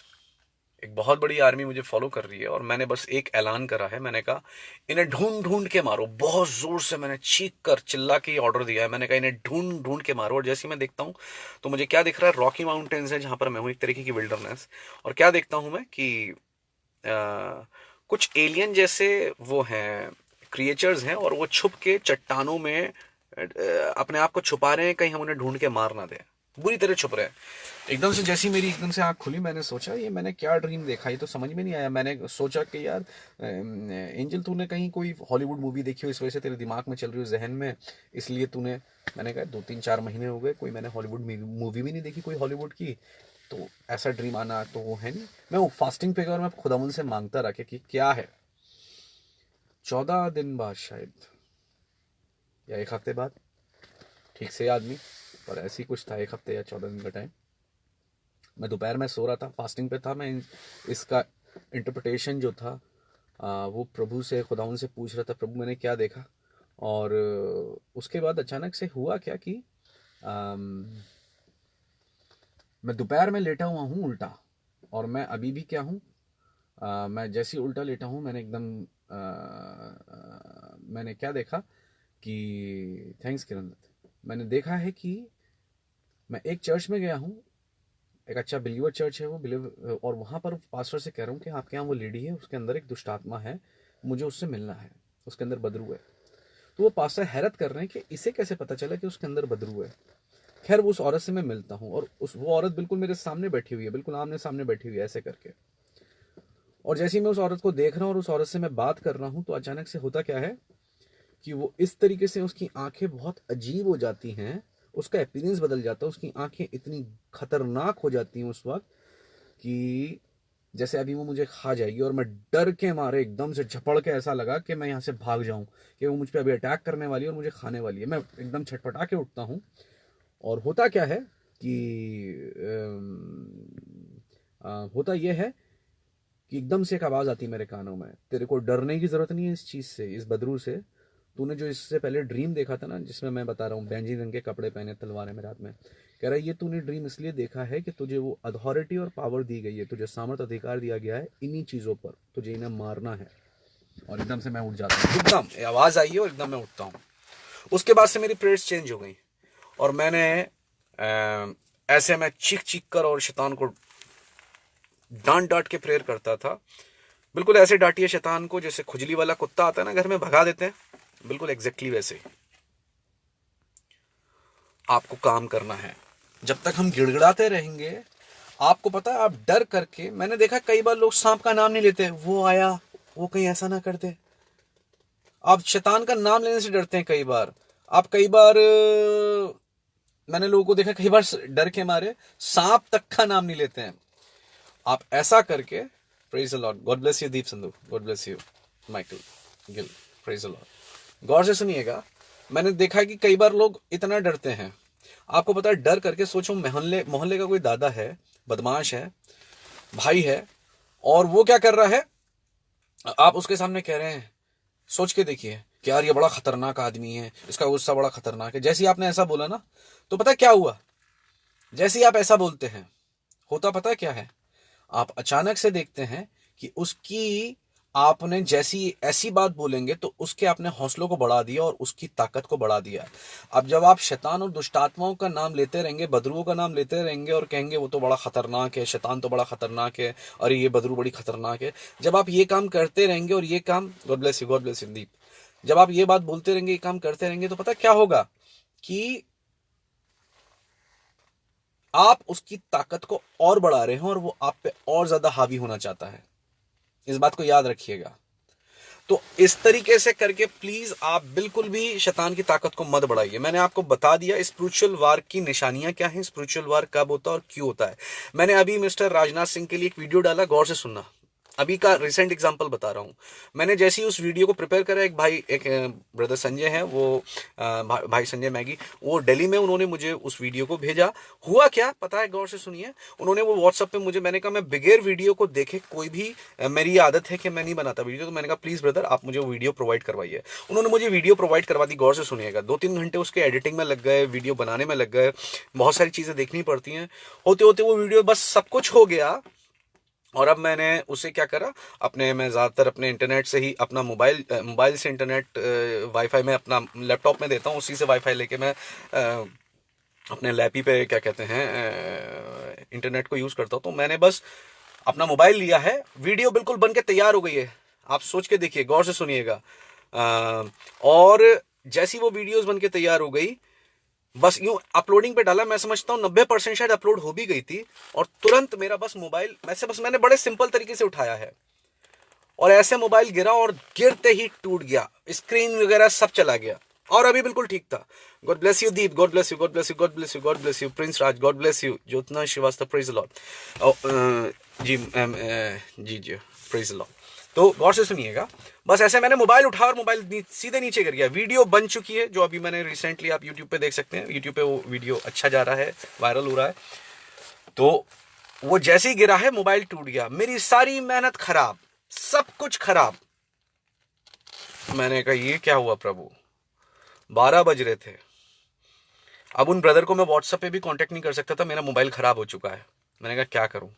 एक बहुत बड़ी आर्मी मुझे फॉलो कर रही है और मैंने बस एक ऐलान करा है, मैंने कहा इन्हें ढूंढ ढूंढ के मारो। बहुत जोर से मैंने चीख कर चिल्ला के ऑर्डर दिया है, मैंने कहा इन्हें ढूंढ ढूंढ के मारो। और जैसे मैं देखता हूँ तो मुझे क्या दिख रहा है, रॉकी माउंटेन्स है जहां पर मैं हूँ, एक तरीके की विल्डरनेस। और क्या देखता हूँ मैं कि कुछ एलियन जैसे वो हैं, क्रिएचर्स हैं, और वो छुप के चट्टानों में अपने आप को छुपा रहे हैं, कहीं हम उन्हें ढूंढ के मार ना दें, बुरी तरह छुप रहे हैं। एकदम से जैसी मेरी एकदम से आंख खुली, मैंने सोचा ये मैंने क्या ड्रीम देखा, ये तो समझ में नहीं आया। मैंने सोचा कि यार एंजल तूने कहीं कोई हॉलीवुड मूवी देखी हो, इस वजह से तेरे दिमाग में चल रही हो, जहन में, इसलिए तूने। मैंने कहा 2-3-4 महीने हो गए, कोई मैंने हॉलीवुड मूवी भी नहीं देखी कोई हॉलीवुड की, तो ऐसा ड्रीम आना तो वो है नहीं। मैं वो फास्टिंग पे गया और मैं खुदावंद से मांगता रहा कि क्या है। 14 दिन बाद शायद, या 1 हफ्ते बाद, ठीक से याद नहीं, पर ऐसी कुछ था, 1 हफ्ते या 14 दिन का टाइम। मैं दोपहर में सो रहा था, फास्टिंग पे था मैं। इसका इंटरप्रिटेशन जो था वो प्रभु से, खुदाउन से पूछ रहा था, प्रभु मैंने क्या देखा। और उसके बाद अचानक से हुआ क्या कि मैं दोपहर में लेटा हुआ हूँ उल्टा, और मैं अभी भी क्या हूँ, मैं जैसे ही उल्टा लेटा हूँ, मैंने एकदम मैंने क्या देखा कि, थैंक्स किरण दत्त, मैंने देखा है कि मैं एक चर्च में गया हूँ, एक अच्छा बिलीवर चर्च है वो, बिलीव, और वहाँ पर पास्टर से कह रहा हूँ कि आपके यहाँ वो लेडी है, उसके अंदर एक दुष्ट आत्मा है, मुझे उससे मिलना है, उसके अंदर बदरू है। तो वो पास्टर हैरत कर रहे हैं कि इसे कैसे पता चला कि उसके अंदर बदरू है। खैर उस औरत से मैं मिलता हूँ और वो औरत बिल्कुल मेरे सामने बैठी हुई है, बिल्कुल आमने सामने बैठी हुई है ऐसे करके। और जैसे ही मैं उस औरत को देख रहा हूँ और उस औरत से मैं बात कर रहा हूँ, तो अचानक से होता क्या है कि वो इस तरीके से, उसकी आंखें बहुत अजीब हो जाती हैं, उसका अपीयरेंस बदल जाता है, उसकी आंखें इतनी खतरनाक हो जाती हैं उस वक्त कि जैसे अभी वो मुझे खा जाएगी। और मैं डर के मारे एकदम से झपड़ के ऐसा लगा कि मैं यहाँ से भाग जाऊं, कि वो मुझ पर अभी अटैक करने वाली है और मुझे खाने वाली है। मैं एकदम छटपटा के उठता हूँ और होता क्या है कि होता यह है कि एकदम से एक आवाज़ आती है मेरे कानों में, तेरे को डरने की ज़रूरत नहीं है इस चीज़ से, इस बदरू से। तूने जो इससे पहले ड्रीम देखा था ना, जिसमें मैं बता रहा हूँ बैंजी रंग के कपड़े पहने, तलवार है मेरे हाथ में, कह रहा है ये तूने ड्रीम इसलिए देखा है कि तुझे वो अथॉरिटी और पावर दी गई है, तुझे सामर्थ अधिकार दिया गया है इन्हीं चीज़ों पर, तुझे इन्हें मारना है। और एकदम से मैं उठ जाता हूँ, एकदम आवाज़ आई है और एकदम मैं उठता हूँ। उसके बाद से मेरी प्रेयर्स चेंज हो गई और मैंने ऐसे मैं चीख चीख कर और शैतान को डांट डांट के प्रेयर करता था। बिल्कुल ऐसे डांटिए शैतान को जैसे खुजली वाला कुत्ता आता है ना घर में, भगा देते हैं, बिल्कुल एग्जैक्टली वैसे आपको काम करना है। जब तक हम गिड़गिड़ाते रहेंगे, आपको पता है, आप डर करके, मैंने देखा कई बार लोग सांप का नाम नहीं लेते, वो आया, वो कहीं ऐसा ना कर दे। आप शैतान का नाम लेने से डरते हैं कई बार। आप कई बार मैंने लोगों को देखा कई बार डर के मारे सांप तक का नाम नहीं लेते हैं। आप ऐसा करके, praise the Lord, God bless you Deep Sandhu, God bless you Michael Gill, praise the Lord. गौर से सुनिएगा, मैंने देखा कि कई बार लोग इतना डरते हैं। आपको पता है, डर करके सोचो मोहल्ले मोहल्ले का कोई दादा है, बदमाश है, भाई है, और वो क्या कर रहा है, आप उसके सामने कह रहे हैं, सोच के देखिए कि यार ये बड़ा खतरनाक आदमी है, इसका गुस्सा बड़ा खतरनाक है। जैसे ही आपने ऐसा बोला ना, तो पता क्या हुआ, जैसे ही आप ऐसा बोलते हैं, होता पता क्या है, आप अचानक से देखते हैं कि उसकी, आपने जैसी ऐसी बात बोलेंगे तो उसके आपने हौसलों को बढ़ा दिया और उसकी ताकत को बढ़ा दिया। अब जब आप शैतान और दुष्टात्माओं का नाम लेते रहेंगे, बदरुओं का नाम लेते रहेंगे और कहेंगे वो तो बड़ा खतरनाक है, शैतान तो बड़ा खतरनाक है, अरे ये बदरू बड़ी खतरनाक है, जब आप ये काम करते रहेंगे और ये काम, God bless you, God bless you Deep, जब आप ये बात बोलते रहेंगे, ये काम करते रहेंगे, तो पता क्या होगा कि आप उसकी ताकत को और बढ़ा रहे हैं और वो आप पे और ज्यादा हावी होना चाहता है। इस बात को याद रखिएगा। तो इस तरीके से करके प्लीज आप बिल्कुल भी शैतान की ताकत को मत बढ़ाइए। मैंने आपको बता दिया स्पिरिचुअल वार की निशानियां क्या हैं, स्पिरिचुअल वार कब होता है और क्यों होता है। मैंने अभी मिस्टर राजनाथ सिंह के लिए एक वीडियो डाला, गौर से सुनना, अभी का रिसेंट एग्जांपल बता रहा हूं। मैंने जैसे ही उस वीडियो को प्रिपेयर करा, एक भाई, एक ब्रदर संजय है, वो भाई संजय मैगी, वो दिल्ली में, उन्होंने मुझे उस वीडियो को भेजा। हुआ क्या पता है, गौर से सुनिए, उन्होंने वो व्हाट्सएप पे मुझे, मैंने कहा मैं बिगेर वीडियो को देखे कोई भी, मेरी आदत है कि मैं नहीं बनाता वीडियो, तो मैंने कहा प्लीज ब्रदर आप मुझे वीडियो प्रोवाइड करवाइए। उन्होंने मुझे वीडियो प्रोवाइड करवा दी। गौर से सुनिएगा, 2-3 घंटे उसके एडिटिंग में लग गए, वीडियो बनाने में लग गए, बहुत सारी चीजें देखनी पड़ती हैं। होते होते वो वीडियो बस सब कुछ हो गया। और अब मैंने उसे क्या करा, मैं ज़्यादातर अपने इंटरनेट से ही, अपना मोबाइल से इंटरनेट, वाईफाई में अपना लैपटॉप में देता हूँ, उसी से वाईफाई लेके मैं अपने लैपी पे क्या कहते हैं इंटरनेट को यूज़ करता हूँ। तो मैंने बस अपना मोबाइल लिया है, वीडियो बिल्कुल बन के तैयार हो गई है। आप सोच के देखिए, गौर से सुनिएगा। और जैसी वो वीडियोस बन के तैयार हो गई, बस यूं अपलोडिंग पे डाला, मैं समझता हूँ 90% शायद अपलोड हो भी गई थी, और तुरंत मेरा बस मोबाइल, मैंने बड़े सिंपल तरीके से उठाया है और ऐसे मोबाइल गिरा और गिरते ही टूट गया, स्क्रीन वगैरह सब चला गया, और अभी बिल्कुल ठीक था। God bless you Deep, God bless you, God bless you, God bless you, God bless you Prince Raj, God bless you Jyotna Srivastava, praise the Lord. जी जी जी, प्रेज द लॉर्ड। तो गौर से सुनिएगा, बस ऐसे मैंने मोबाइल उठा और मोबाइल सीधे नीचे गिर गया। वीडियो बन चुकी है, जो अभी मैंने रिसेंटली, आप यूट्यूब पे देख सकते हैं, यूट्यूब पे वो वीडियो अच्छा जा रहा है, वायरल हो रहा है। तो वो जैसे ही गिरा है, मोबाइल टूट गया, मेरी सारी मेहनत खराब, सब कुछ खराब। मैंने कहा ये क्या हुआ प्रभु, 12 बज रहे थे। अब उन ब्रदर को मैं व्हाट्सएप पे भी कांटेक्ट नहीं कर सकता था, मेरा मोबाइल खराब हो चुका है। मैंने कहा क्या करूं,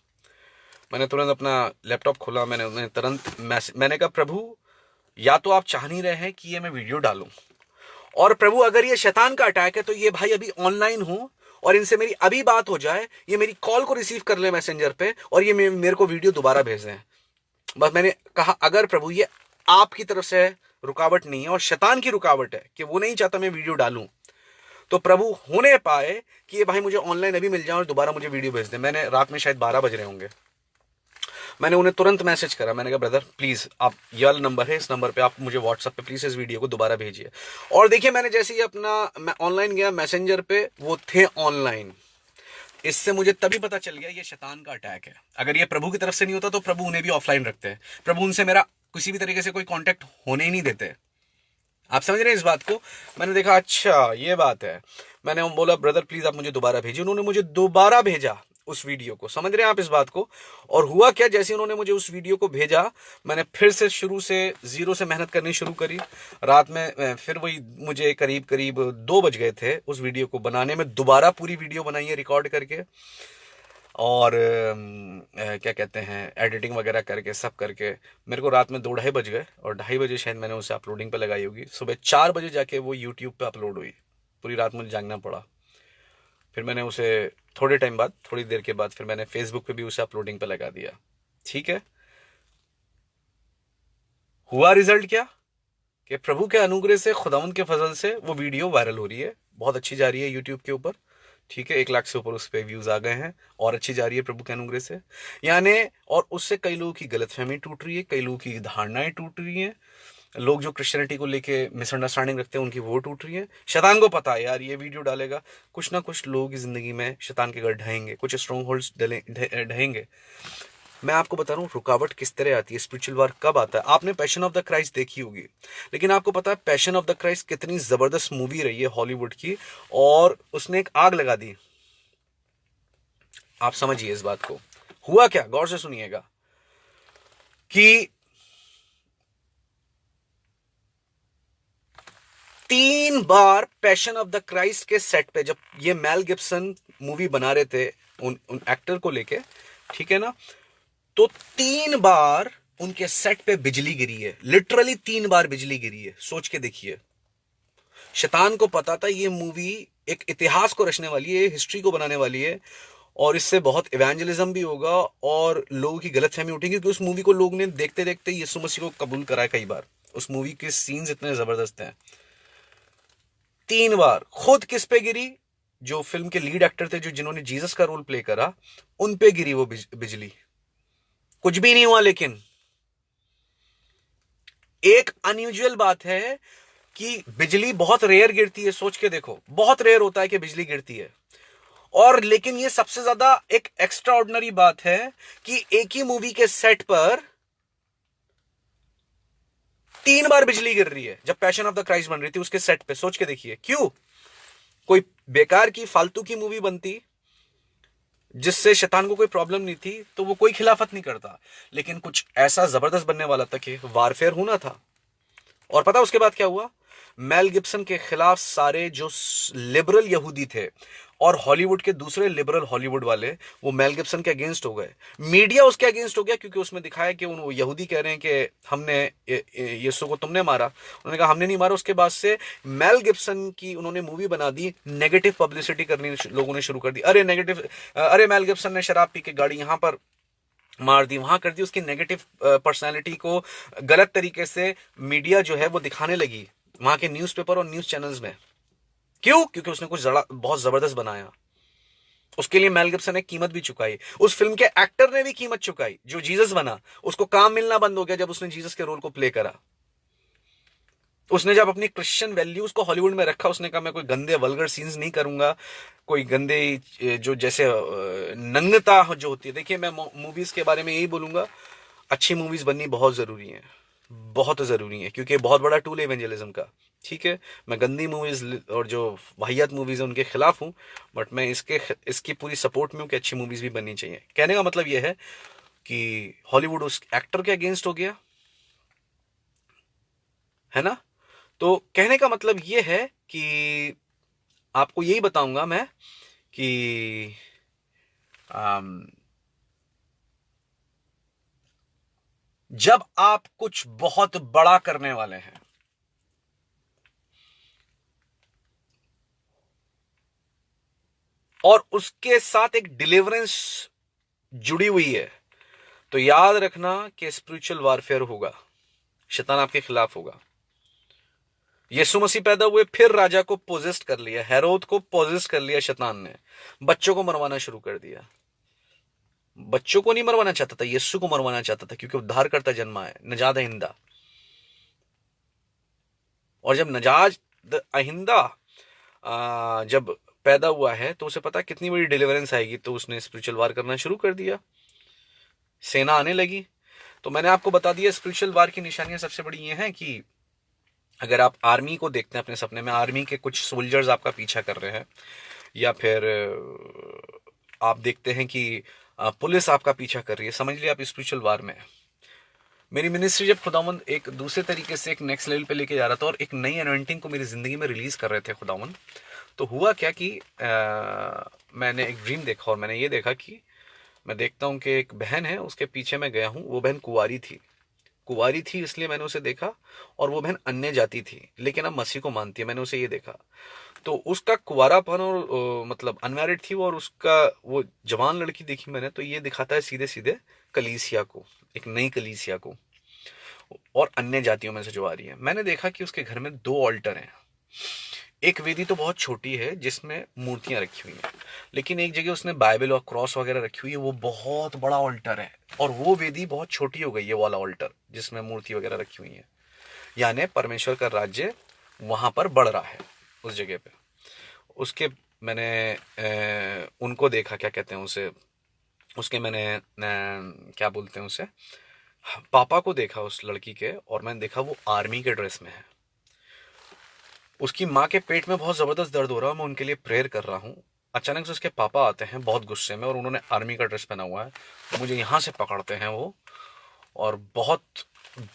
मैंने तुरंत अपना लैपटॉप खोला, मैंने उन्हें तुरंत मैंने कहा प्रभु, या तो आप चाह नहीं रहे हैं कि ये मैं वीडियो डालूं, और प्रभु अगर ये शैतान का अटैक है तो ये भाई अभी ऑनलाइन हो और इनसे मेरी अभी बात हो जाए, ये मेरी कॉल को रिसीव कर ले मैसेंजर पे, और ये मेरे को वीडियो दोबारा भेज दें। बस मैंने कहा अगर प्रभु ये आपकी तरफ से रुकावट नहीं है और शैतान की रुकावट है कि वो नहीं चाहता मैं वीडियो डालूं, तो प्रभु होने पाए कि ये भाई मुझे ऑनलाइन अभी मिल जाए और दोबारा मुझे वीडियो भेज दे। मैंने रात में शायद 12 बज रहे होंगे, मैंने उन्हें तुरंत मैसेज करा, मैंने कहा ब्रदर प्लीज, आप ये वाला नंबर है, इस नंबर पे आप मुझे व्हाट्सएप पे प्लीज इस वीडियो को दोबारा भेजिए। और देखिए, मैंने जैसे ही मैं ऑनलाइन गया मैसेंजर पे, वो थे ऑनलाइन। इससे मुझे तभी पता चल गया ये शैतान का अटैक है। अगर ये प्रभु की तरफ से नहीं होता तो प्रभु उन्हें भी ऑफलाइन रखते हैं, प्रभु उनसे मेरा किसी भी तरीके से कोई कांटेक्ट होने ही नहीं देते। आप समझ रहे हैं इस बात को। मैंने देखा अच्छा ये बात है, मैंने बोला ब्रदर प्लीज आप मुझे दोबारा भेजिए, उन्होंने मुझे दोबारा भेजा उस वीडियो को। समझ रहे हैं आप इस बात को। और हुआ क्या, जैसे उन्होंने मुझे उस वीडियो को भेजा, मैंने फिर से शुरू से जीरो से मेहनत करनी शुरू करी। रात में फिर वही मुझे करीब करीब 2 बज गए थे उस वीडियो को बनाने में, दोबारा पूरी वीडियो बनाई है रिकॉर्ड करके, और क्या कहते हैं एडिटिंग वगैरह करके सब करके मेरे को रात में 2-2:30 बज गए, और 2:30 बजे शायद मैंने उसे अपलोडिंग पे लगाई होगी। सुबह 4 बजे जाके वो यूट्यूब पे अपलोड हुई। पूरी रात मुझे जागना पड़ा। फिर मैंने उसे थोड़े टाइम बाद, थोड़ी देर के बाद फिर मैंने फेसबुक पे भी उसे अपलोडिंग पे लगा दिया। ठीक है, हुआ रिजल्ट क्या कि प्रभु के अनुग्रह से, खुदावंद के फजल से वो वीडियो वायरल हो रही है, बहुत अच्छी जा रही है यूट्यूब के ऊपर। ठीक है, 1 लाख से ऊपर उस पर व्यूज आ गए हैं और अच्छी जा रही है प्रभु के अनुग्रह से। यानी और उससे कई लोगों की गलतफहमी टूट रही है, कई लोगों की धारणाएं टूट रही हैं, लोग जो क्रिश्चियनिटी को लेके मिसअंडरस्टैंडिंग रखते हैं उनकी वो टूट रही है। शैतान को पता है यार ये वीडियो डालेगा, कुछ ना कुछ लोगों की जिंदगी में शैतान के घर ढहेंगे, कुछ स्ट्रॉन्ग होल्ड्स ढहेंगे। मैं आपको बता रहा हूँ रुकावट किस तरह आती है, स्पिरिचुअल वार कब आता है। आपने पैशन ऑफ द क्राइस्ट देखी होगी, लेकिन आपको पता है पैशन ऑफ द क्राइस्ट कितनी जबरदस्त मूवी रही है हॉलीवुड की, और उसने एक आग लगा दी। आप समझिए इस बात को। हुआ क्या, गौर से सुनिएगा कि 3 बार पैशन ऑफ द क्राइस्ट के सेट पे, जब ये मेल गिब्सन मूवी बना रहे थे उन एक्टर को लेके, ठीक है ना, तो 3 बार उनके सेट पे बिजली गिरी है, लिटरली 3 बार बिजली गिरी है। सोच के देखिए, शैतान को पता था ये मूवी एक इतिहास को रचने वाली है, हिस्ट्री को बनाने वाली है, और इससे बहुत इवेंजलिज्म भी होगा और लोगों की गलतफहमी उठेगी, क्योंकि उस मूवी को लोग ने देखते देखते यीशु मसीह को कबूल करा है कई बार। उस मूवी के सीन्स इतने जबरदस्त हैं। 3 बार खुद किस पे गिरी, जो फिल्म के लीड एक्टर थे, जो जिन्होंने जीसस का रोल प्ले करा, उन पे गिरी वो बिजली। कुछ भी नहीं हुआ, लेकिन एक अनयूजुअल बात है कि बिजली बहुत रेयर गिरती है। सोच के देखो, बहुत रेयर होता है कि बिजली गिरती है। और लेकिन ये सबसे ज्यादा एक एक्स्ट्रा ऑर्डिनरी बात है कि एक ही मूवी के सेट पर 3 बार बिजली गिर रही है। जब पैशन ऑफ द क्राइस्ट बन रही थी उसके सेट पे, सोच के देखिए, क्यों? कोई बेकार की फालतू की मूवी बनती जिससे शैतान को कोई प्रॉब्लम नहीं थी तो वो कोई खिलाफत नहीं करता, लेकिन कुछ ऐसा जबरदस्त बनने वाला था कि वारफेयर होना था। और पता उसके बाद क्या हुआ? मेल गिब्सन के खिलाफ सारे जो लिबरल यहूदी थे और हॉलीवुड के दूसरे लिबरल हॉलीवुड वाले, वो मेल गिब्सन के अगेंस्ट हो गए। मीडिया उसके अगेंस्ट हो गया, क्योंकि उसमें दिखाया कि वो यहूदी कह रहे हैं कि हमने यीशु को तुमने मारा। उन्होंने कहा हमने नहीं मारा। उसके बाद से मेल गिब्सन की उन्होंने मूवी बना दी, नेगेटिव पब्लिसिटी करनी लोगों ने शुरू कर दी। अरे नेगेटिव, अरे मेल गिब्सन ने शराब पी के गाड़ी यहां पर मार दी, वहां कर दी। उसकी नेगेटिव पर्सनालिटी को गलत तरीके से मीडिया जो है वो दिखाने लगी वहां के न्यूज़पेपर और न्यूज चैनल्स में। क्यों? क्योंकि उसने कुछ बहुत जबरदस्त बनाया। उसके लिए मेल गिब्सन ने कीमत भी चुकाई, उस फिल्म के एक्टर ने भी कीमत चुकाई। जो जीसस बना, उसको काम मिलना बंद हो गया जब उसने जीसस के रोल को प्ले करा। उसने जब अपनी क्रिश्चियन वैल्यूज को हॉलीवुड में रखा, उसने कहा मैं कोई गंदे वल्गर सीन्स नहीं करूंगा, कोई गंदे जो जैसे नग्नता जो होती है। देखिए, मैं मूवीज के बारे में यही बोलूंगा, अच्छी मूवीज बननी बहुत जरूरी है, बहुत जरूरी है, क्योंकि बहुत बड़ा टूल है इवेंजलिज्म का। ठीक है, मैं गंदी मूवीज और जो वाहियात मूवीज है उनके खिलाफ हूं, बट मैं इसकी पूरी सपोर्ट में हूं कि अच्छी मूवीज भी बननी चाहिए। कहने का मतलब यह है कि हॉलीवुड उस एक्टर के अगेंस्ट हो गया, है ना। तो कहने का मतलब यह है कि आपको यही बताऊंगा मैं कि जब आप कुछ बहुत बड़ा करने वाले हैं और उसके साथ एक डिलीवरेंस जुड़ी हुई है, तो याद रखना कि स्पिरिचुअल वारफेयर होगा, शैतान आपके खिलाफ होगा। यीशु मसीह पैदा हुए, फिर राजा को पोजेस्ट कर लिया, हेरोद को पोजेस्ट कर लिया शैतान ने, बच्चों को मरवाना शुरू कर दिया। बच्चों को नहीं मरवाना चाहता था, यीशु को मरवाना चाहता था, क्योंकि उद्धार करता जन्मा है, नजाद अहिंदा। और जब नजाद अहिंदा जब पैदा हुआ है तो उसे पता कितनी बड़ी डिलीवरेंस आएगी, तो उसने स्पिरिचुअल वार करना शुरू कर दिया, सेना आने लगी। तो मैंने आपको बता दिया स्पिरिचुअल वार की निशानियां सबसे बड़ी ये हैं कि अगर आप आर्मी को देखते हैं अपने सपने में, आर्मी के कुछ सोल्जर्स आपका पीछा कर रहे हैं, या फिर आप देखते हैं कि पुलिस आपका पीछा कर रही है, समझ लिया आप स्पिरिचुअल वार में। मेरी मिनिस्ट्री जब खुदावंद एक दूसरे तरीके से एक नेक्स्ट लेवल पे लेके जा रहा था और एक नई अनॉइंटिंग को मेरी जिंदगी में रिलीज कर रहे थे खुदावंद, तो हुआ क्या कि मैंने एक ड्रीम देखा, और मैंने ये देखा कि मैं देखता हूँ कि एक बहन है, उसके पीछे मैं गया हूँ। वो बहन कुंवारी थी इसलिए मैंने उसे देखा, और वो बहन अन्य जाति थी लेकिन अब मसीह को मानती है, मैंने उसे ये देखा। तो उसका कुंवारापन और मतलब अनमैरिड थी वो, और उसका वो जवान लड़की देखी मैंने, तो ये दिखाता है सीधे सीधे कलीसिया को, एक नई कलीसिया को, और अन्य जातियों में से जो आ रही है। मैंने देखा कि उसके घर में 2 ऑल्टर हैं। एक वेदी तो बहुत छोटी है जिसमें मूर्तियां रखी हुई हैं, लेकिन एक जगह उसने बाइबल और क्रॉस वगैरह रखी हुई है, वो बहुत बड़ा ऑल्टर है। और वो वेदी बहुत छोटी हो गई है, वाला ऑल्टर जिसमें मूर्ति वगैरह रखी हुई है। यानी परमेश्वर का राज्य वहां पर बढ़ रहा है उस जगह पे। उसके मैंने उनको देखा, क्या कहते हैं उसे, उसके मैंने क्या बोलते हैं उसे, पापा को देखा उस लड़की के, और मैंने देखा वो आर्मी के ड्रेस में है। उसकी माँ के पेट में बहुत जबरदस्त दर्द हो रहा है, मैं उनके लिए प्रेयर कर रहा हूँ। अचानक से उसके पापा आते हैं बहुत गुस्से में, और उन्होंने आर्मी का ड्रेस पहना हुआ है। मुझे यहाँ से पकड़ते हैं वो, और बहुत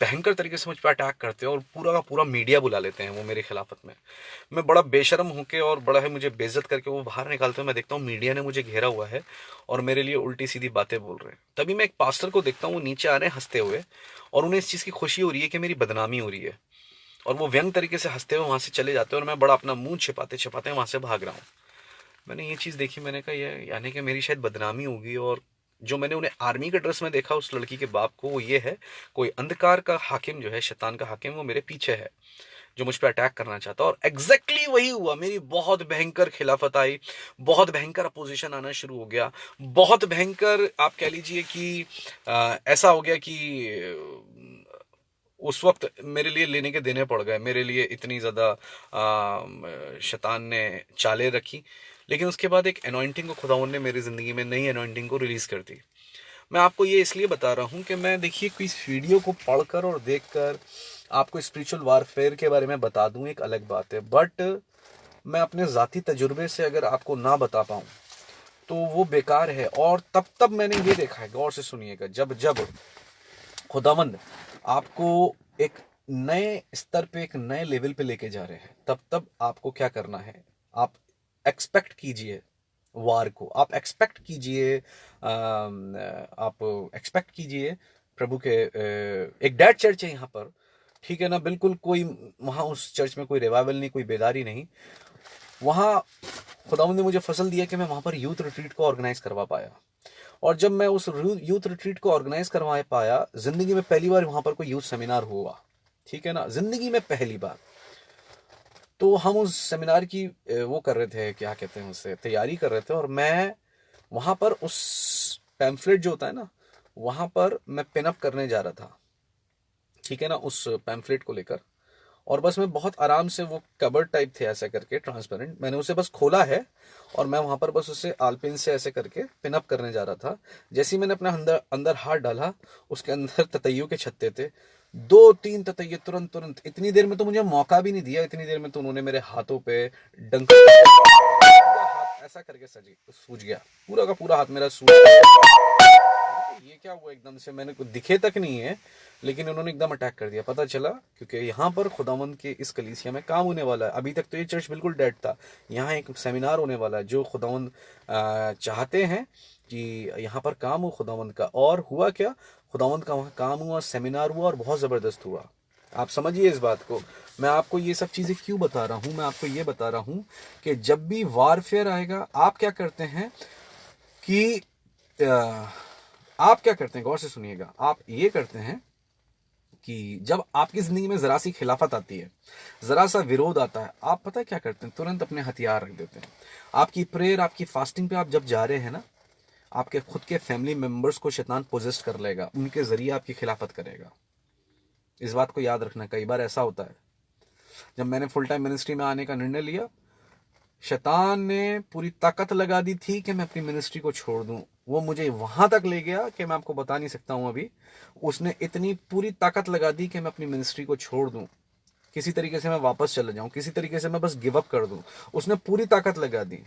भयंकर तरीके से मुझ पर अटैक करते हैं, और पूरा का पूरा मीडिया बुला लेते हैं वो मेरे खिलाफत में। मैं बड़ा बेशर्म होके और बड़ा है मुझे बेइज्जत करके वो बाहर निकालते हैं। मैं देखता हूँ मीडिया ने मुझे घेरा हुआ है और मेरे लिए उल्टी सीधी बातें बोल रहे हैं। तभी मैं एक पास्टर को देखता हूँ, वो नीचे आ रहे हैं हंसते हुए, और उन्हें इस चीज़ की खुशी हो रही है कि मेरी बदनामी हो रही है, और वो व्यंग तरीके से हंसते हुए वहां से चले जाते हैं, और मैं बड़ा अपना मुंह छिपाते छिपाते वहां से भाग रहा हूँ। मैंने ये चीज़ देखी, मैंने कहा ये यानी कि मेरी शायद बदनामी होगी। और जो मैंने उन्हें आर्मी के ड्रेस में देखा उस लड़की के बाप को, वो ये है, कोई अंधकार का हाकिम जो है, शैतान का हाकिम, वो मेरे पीछे है, जो मुझ पर अटैक करना चाहता। और एग्जैक्टली वही हुआ। मेरी बहुत भयंकर खिलाफत आई, बहुत भयंकर अपोजिशन आना शुरू हो गया, बहुत भयंकर आप कह लीजिए कि ऐसा हो गया कि उस वक्त मेरे लिए लेने के देने पड़ गए। मेरे लिए इतनी ज़्यादा शैतान ने चालें रखी। लेकिन उसके बाद एक अनॉइंटिंग को खुदावंद ने मेरी ज़िंदगी में, नई अनॉइंटिंग को रिलीज़ कर दी। मैं आपको ये इसलिए बता रहा हूँ कि मैं, देखिए, कोई इस वीडियो को पढ़कर और देखकर आपको स्पिरिचुअल वारफेयर के बारे में बता दूं एक अलग बात है, बट मैं अपने ज़ाती तजुर्बे से अगर आपको ना बता पाऊँ तो वो बेकार है। और तब तब मैंने ये देखा है, गौर से सुनिएगा, जब जब खुदावंद आपको एक नए स्तर पे, एक नए लेवल पे लेके जा रहे हैं, तब तब आपको क्या करना है, आप एक्सपेक्ट कीजिए वार को, आप एक्सपेक्ट कीजिए, आप एक्सपेक्ट कीजिए प्रभु के। एक डेड चर्च है यहाँ पर, ठीक है ना, बिल्कुल कोई वहाँ उस चर्च में कोई रिवाइवल नहीं, कोई बेदारी नहीं। वहाँ खुदावंद ने मुझे फसल दिया कि मैं वहाँ पर यूथ रिट्रीट को ऑर्गेनाइज करवा पाया। और जब मैं उस यूथ रिट्रीट को ऑर्गेनाइज करवा पाया, जिंदगी में पहली बार वहां पर कोई यूथ सेमिनार हुआ, ठीक है ना, जिंदगी में पहली बार। तो हम उस सेमिनार की वो कर रहे थे, क्या कहते हैं उससे, तैयारी कर रहे थे, और मैं वहां पर उस पैम्फलेट जो होता है ना, वहां पर मैं पिनअप करने जा रहा था, ठीक है ना, उस पैम्फलेट को लेकर। और बस मैं बहुत आराम से, वो कबर्ड टाइप थे ऐसे करके ट्रांसपेरेंट, मैंने उसे बस खोला है, और मैं वहां पर बस उसे आलपिन से ऐसे करके पिन अप करने जा रहा था। जैसे ही मैंने अपना अंदर अंदर हाथ डाला, उसके अंदर ततैयों के छत्ते थे, 2-3 ततैये तुरंत तुरंत। इतनी देर में तो मुझे मौका भी नहीं दिया, इतनी देर में तो उन्होंने मेरे हाथों पे डंक, हाथ ऐसा करके सजी सूज गया, पूरा का पूरा हाथ मेरा सूज गया। ये क्या हुआ एकदम से, मैंने कुछ दिखे तक नहीं है, लेकिन उन्होंने एकदम अटैक कर दिया। पता चला क्योंकि यहाँ पर खुदावंद के इस कलीसिया में काम होने वाला है। अभी तक तो ये चर्च बिल्कुल डेड था, यहाँ एक सेमिनार होने वाला है जो खुदावंद चाहते हैं कि यहाँ पर काम हो खुदावंद का। और हुआ क्या, खुदावंद का वहाँ काम हुआ, सेमिनार हुआ, और बहुत ज़बरदस्त हुआ। आप समझिए इस बात को। मैं आपको ये सब चीज़ें क्यों बता रहा हूँ, मैं आपको ये बता रहा हूँ कि जब भी वारफेयर आएगा, आप क्या करते हैं कि आप क्या करते हैं, गौर से सुनिएगा, आप ये करते हैं कि जब आपकी जिंदगी में जरा सी खिलाफत आती है, जरा सा विरोध आता है, आप पता है क्या करते हैं, तुरंत अपने हथियार रख देते हैं। आपकी प्रेयर, आपकी फास्टिंग पे आप जब जा रहे हैं ना, आपके खुद के फैमिली मेंबर्स को शैतान पोजेस्ट कर लेगा, उनके जरिए आपकी खिलाफत करेगा। इस बात को याद रखना। कई बार ऐसा होता है, जब मैंने फुल टाइम मिनिस्ट्री में आने का निर्णय लिया, शैतान ने पूरी ताकत लगा दी थी कि मैं अपनी मिनिस्ट्री को छोड़ दूं। वो मुझे वहां तक ले गया कि मैं आपको बता नहीं सकता हूं अभी। उसने इतनी पूरी ताकत लगा दी कि मैं अपनी मिनिस्ट्री को छोड़ दूं, किसी तरीके से मैं वापस चले जाऊं, किसी तरीके से मैं बस गिव अप कर दूं। उसने पूरी ताकत लगा दी।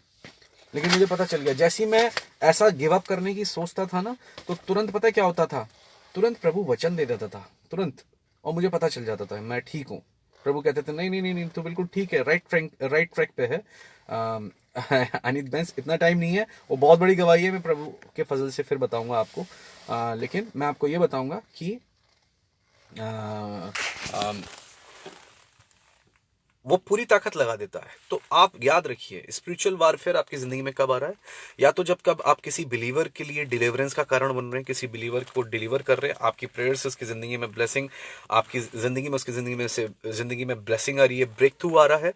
लेकिन मुझे पता चल गया, जैसे ही मैं ऐसा गिव अप करने की सोचता था ना, तो तुरंत पता क्या होता था, तुरंत प्रभु वचन दे देता था, तुरंत। और मुझे पता चल जाता था मैं ठीक हूँ। प्रभु कहते थे नहीं नहीं नहीं नहीं, तो बिल्कुल ठीक है, राइट ट्रैक पे है। अनित बेंस, इतना टाइम नहीं है, वो बहुत बड़ी गवाही है, मैं प्रभु के फजल से फिर बताऊंगा आपको। लेकिन मैं आपको ये बताऊंगा कि वो पूरी ताकत लगा देता है। तो आप याद रखिए, स्पिरिचुअल वारफेयर आपकी जिंदगी में कब आ रहा है? या तो जब कब आप किसी बिलीवर के लिए डिलीवरेंस का कारण बन रहे हैं, किसी बिलीवर को डिलीवर कर रहे हैं, आपकी प्रेयर से उसकी जिंदगी में ब्लेसिंग, आपकी जिंदगी में उसकी जिंदगी में ब्लेसिंग आ रही है, ब्रेक थ्रू आ रहा है।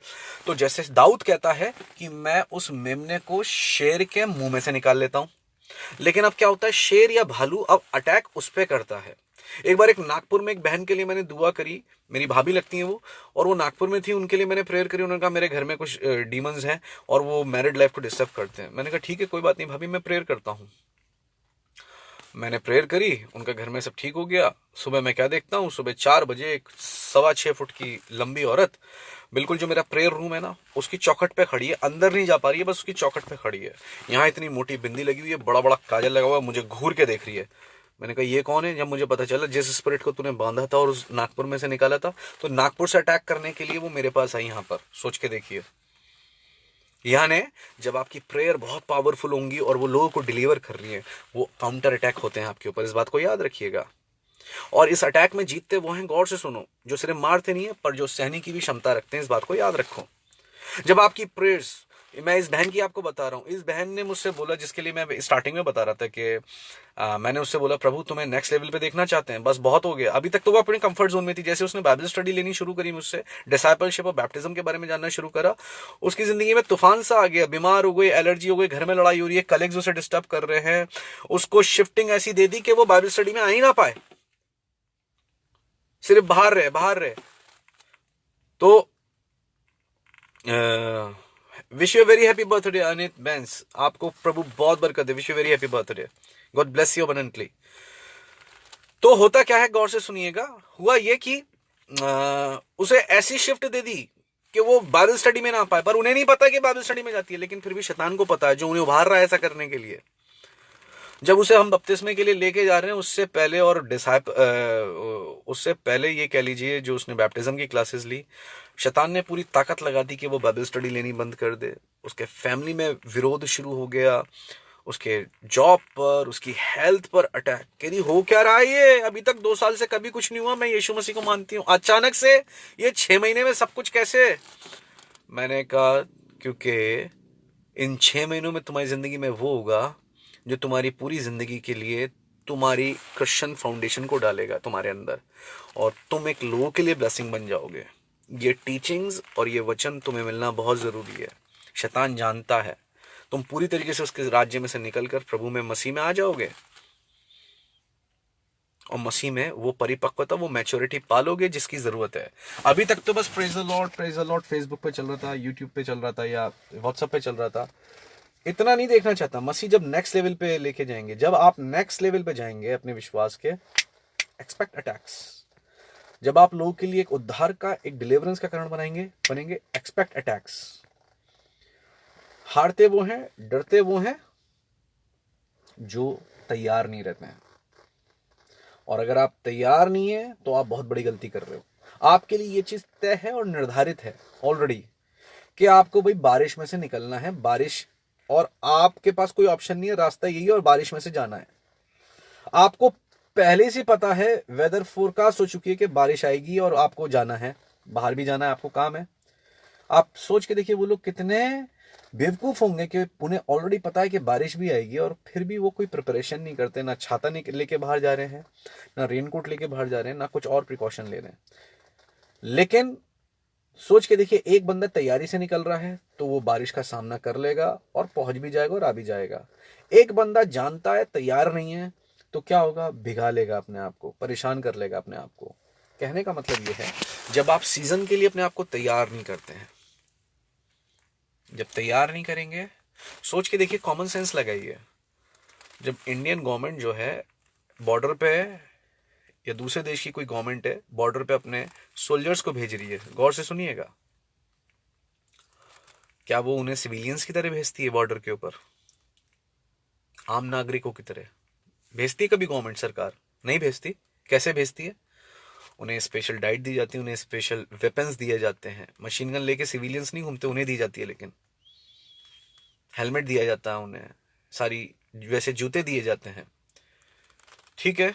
तो जैसे दाऊद कहता है कि मैं उस मेमने को शेर के मुंह में से निकाल लेता हूं। लेकिन अब क्या होता है, शेर या भालू अब अटैक उस पर करता है। एक बार एक नागपुर में एक बहन के लिए मैंने दुआ करी, मेरी भाभी लगती हैं वो, और वो नागपुर में थी, उनके लिए मैंने प्रेयर करी। उन्होंने कहा मेरे घर में कुछ डीमंस हैं और वो मैरिड लाइफ को डिस्टर्ब करते हैं। मैंने कहा ठीक है, कोई बात नहीं भाभी, मैं प्रेयर करता हूँ। मैंने प्रेयर करी, उनका घर में सब ठीक हो गया। सुबह मैं क्या देखता हूँ, सुबह 4 बजे एक 6.25 फुट की लंबी औरत बिल्कुल जो मेरा प्रेयर रूम है ना उसकी चौखट पे खड़ी है, अंदर नहीं जा पा रही है, बस उसकी चौखट पे खड़ी है। यहाँ इतनी मोटी बिंदी लगी हुई है, बड़ा बड़ा काजल लगा हुआ है, मुझे घूर के देख रही है। मैंने कहा ये कौन है? जब मुझे पता चला जिस स्पिरिट को तूने बांधा था और उस नागपुर में से निकाला था, तो नागपुर से अटैक करने के लिए वो मेरे पास आई। यहाँ पर सोच के देखिए, यानी जब आपकी प्रेयर बहुत पावरफुल होंगी और वो लोगों को डिलीवर कर रही है, वो काउंटर अटैक होते हैं आपके ऊपर। इस बात को याद रखिएगा। और इस अटैक में जीतते वो हैं, गौर से सुनो, जो सिर्फ मारते नहीं है पर जो सहने की भी क्षमता रखते हैं। इस बात को याद रखो। जब आपकी प्रेयर्स, मैं इस बहन की आपको बता रहा हूं, इस बहन ने मुझसे बोला, जिसके लिए मैं स्टार्टिंग में बता रहा था कि मैंने उससे बोला प्रभु तुम्हें नेक्स्ट लेवल पे देखना चाहते हैं, बस बहुत हो गया। अभी तक तो वो अपने कंफर्ट जोन में थी। जैसे उसने बाइबल स्टडी लेनी शुरू करी मुझसे, डिसाइपलशिप और बैप्टिज्म के बारे में जानना शुरू करा, उसकी जिंदगी में तूफान सा आ गया। बीमार हो गई, एलर्जी हो गई, घर में लड़ाई हो रही है, कलीग्स उसे डिस्टर्ब कर रहे हैं, उसको शिफ्टिंग ऐसी दे दी कि वो बाइबल स्टडी में आ ही ना पाए, सिर्फ बाहर रहे। तो wish you very happy birthday Anit Bains, आपको प्रभु बहुत बरकत दे। Wish you very happy birthday, God bless you abundantly. तो होता क्या है, गौर से सुनिएगा। हुआ ये कि उसे ऐसी शिफ्ट दे दी कि वो बाइबल स्टडी में ना पाए, पर उन्हें नहीं पता कि बाइबल स्टडी में जाती है, लेकिन फिर भी शैतान को पता है, जो उन्हें उभार रहा है ऐसा करने के लिए। जब उसे हम बपतिस्मे के लिए लेके जा रहे हैं, उससे पहले और उससे पहले ये कह लीजिए, जो उसने बैप्टिज्म की क्लासेस ली, शैतान ने पूरी ताकत लगा दी कि वो बाइबल स्टडी लेनी बंद कर दे। उसके फैमिली में विरोध शुरू हो गया, उसके जॉब पर, उसकी हेल्थ पर अटैक। कह रही हो क्या रहा है ये, अभी तक 2 साल से कभी कुछ नहीं हुआ, मैं यीशु मसीह को मानती हूँ, अचानक से ये 6 महीने में सब कुछ कैसे? मैंने कहा क्योंकि इन 6 महीनों में तुम्हारी जिंदगी में वो होगा जो तुम्हारी पूरी जिंदगी के लिए तुम्हारी क्रिश्चियन फाउंडेशन को डालेगा तुम्हारे अंदर, और तुम एक लोगों के लिए ब्लेसिंग बन जाओगे। ये टीचिंग्स और ये वचन तुम्हें मिलना बहुत जरूरी है। शैतान जानता है तुम पूरी तरीके से उसके राज्य में से निकलकर प्रभु में, मसीह में आ जाओगे, और मसीह में वो परिपक्वता, वो मैच्योरिटी पालोगे जिसकी जरूरत है। अभी तक तो बस प्रेज द लॉर्ड फेसबुक पे चल रहा था, यूट्यूब पे चल रहा था, या व्हाट्सएप पे चल रहा था। इतना नहीं देखना चाहता। मसीह जब नेक्स्ट लेवल पे लेके जाएंगे, जब आप नेक्स्ट लेवल पे जाएंगे अपने विश्वास के, एक्सपेक्ट अटैक्स। जब आप लोगों के लिए एक उद्धार का, एक डिलीवरेंस का कारण बनेंगे, एक्सपेक्ट अटैक्स। हारते वो हैं, डरते वो हैं जो तैयार नहीं रहते हैं। और अगर आप तैयार नहीं है तो आप बहुत बड़ी गलती कर रहे हो। आपके लिए ये चीज तय है और निर्धारित है ऑलरेडी कि आपको भाई बारिश में से निकलना है, बारिश, और आपके पास कोई ऑप्शन नहीं है, रास्ता यही है और बारिश में से जाना है। आपको पहले से पता है, वेदर फोरकास्ट हो चुकी है कि बारिश आएगी और आपको जाना है, बाहर भी जाना है, आपको काम है। आप सोच के देखिए वो लोग कितने बेवकूफ होंगे कि उन्हें ऑलरेडी पता है कि बारिश भी आएगी और फिर भी वो कोई प्रिपरेशन नहीं करते, ना छाता नहीं लेके बाहर जा रहे हैं, ना रेनकोट लेके बाहर जा रहे हैं, ना कुछ और प्रिकॉशन ले रहे हैं। लेकिन सोच के देखिए, एक बंदा तैयारी से निकल रहा है तो वो बारिश का सामना कर लेगा और पहुंच भी जाएगा और आ भी जाएगा। एक बंदा जानता है, तैयार नहीं है, तो क्या होगा, भिगा लेगा अपने आप को, परेशान कर लेगा अपने आप को। कहने का मतलब ये है, जब आप सीजन के लिए अपने आप को तैयार नहीं करते हैं, जब तैयार नहीं करेंगे, सोच के देखिए, कॉमन सेंस लगाइए। जब इंडियन गवर्नमेंट जो है बॉर्डर पे, या दूसरे देश की कोई गवर्नमेंट है बॉर्डर पे अपने सोल्जर्स को भेज रही है, गौर से सुनिएगा, क्या वो उन्हें सिविलियंस की तरह भेजती है बॉर्डर के ऊपर, आम नागरिकों की तरह भेजती है कभी गवर्नमेंट सरकार? नहीं भेजती। कैसे भेजती है? उन्हें स्पेशल डाइट दी जाती है, उन्हें स्पेशल वेपन्स दिए जाते हैं। मशीन गन लेके सिविलियंस नहीं घूमते, उन्हें दी जाती है, लेकिन हेलमेट दिया जाता है उन्हें, सारी वैसे जूते दिए जाते हैं, ठीक है।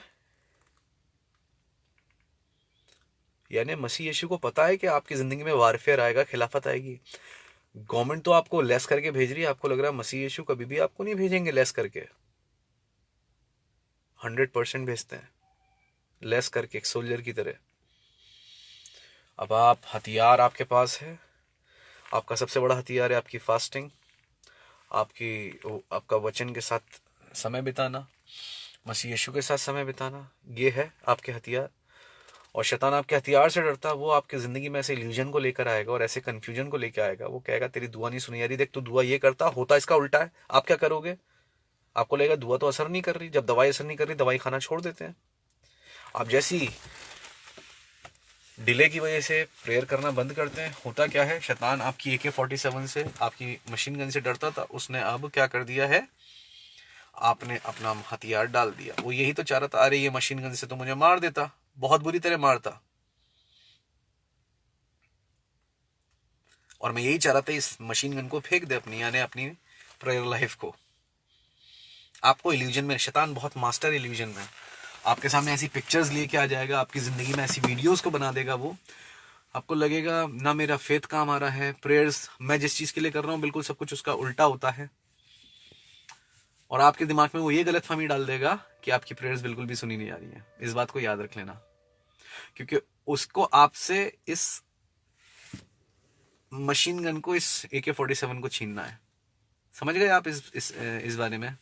यानी मसीह यीशु को पता है कि आपकी जिंदगी में वारफेयर आएगा, खिलाफत आएगी। गवर्नमेंट तो आपको लेस करके भेज रही है, आपको लग रहा है मसीह यीशु कभी भी आपको नहीं भेजेंगे लेस करके। 100% भेजते हैं लेस करके, एक सोल्जर की तरह। अब आप हथियार आपके पास है, आपका सबसे बड़ा हथियार है आपकी फास्टिंग, आपका वचन के साथ समय बिताना, मसीह यीशु के साथ समय बिताना, ये है आपके हथियार। और शैतान आपके हथियार से डरता है, वो आपकी जिंदगी में ऐसे इल्यूजन को लेकर आएगा और ऐसे कंफ्यूजन को लेकर आएगा। वो कहेगा तेरी दुआ नहीं सुनी जा रही, देख तू दुआ ये करता, होता इसका उल्टा है, आप क्या करोगे? आपको लगेगा दुआ तो असर नहीं कर रही। जब दवाई असर नहीं कर रही, दवाई खाना छोड़ देते हैं। आप जैसी डिले की वजह से प्रेयर करना बंद करते हैं, होता क्या है, शैतान आपकी AK-47 से, आपकी मशीन गन से डरता था, उसने अब क्या कर दिया है, आपने अपना हथियार डाल दिया। वो यही तो चाह रहा था, अरे ये मशीन गन से तो मुझे मार देता, बहुत बुरी तरह मारता, और मैं यही चाह रहा था इस मशीन गन को फेंक दे अपनी, यानी अपनी प्रेयर लाइफ को। आपको इल्यूजन में, शैतान बहुत मास्टर इल्यूजन में, आपके सामने ऐसी पिक्चर्स लेके आ जाएगा, आपकी जिंदगी में ऐसी वीडियोस को बना देगा वो, आपको लगेगा ना मेरा फेथ काम आ रहा है, प्रेयर्स मैं जिस चीज के लिए कर रहा हूँ बिल्कुल सब कुछ उसका उल्टा होता है। और आपके दिमाग में वो ये गलतफहमी डाल देगा कि आपकी प्रेयर्स बिल्कुल भी सुनी नहीं जा रही है। इस बात को याद रख लेना, क्योंकि उसको आपसे इस मशीन गन को, इस AK-47 को छीनना है। समझ गए आप इस बारे में?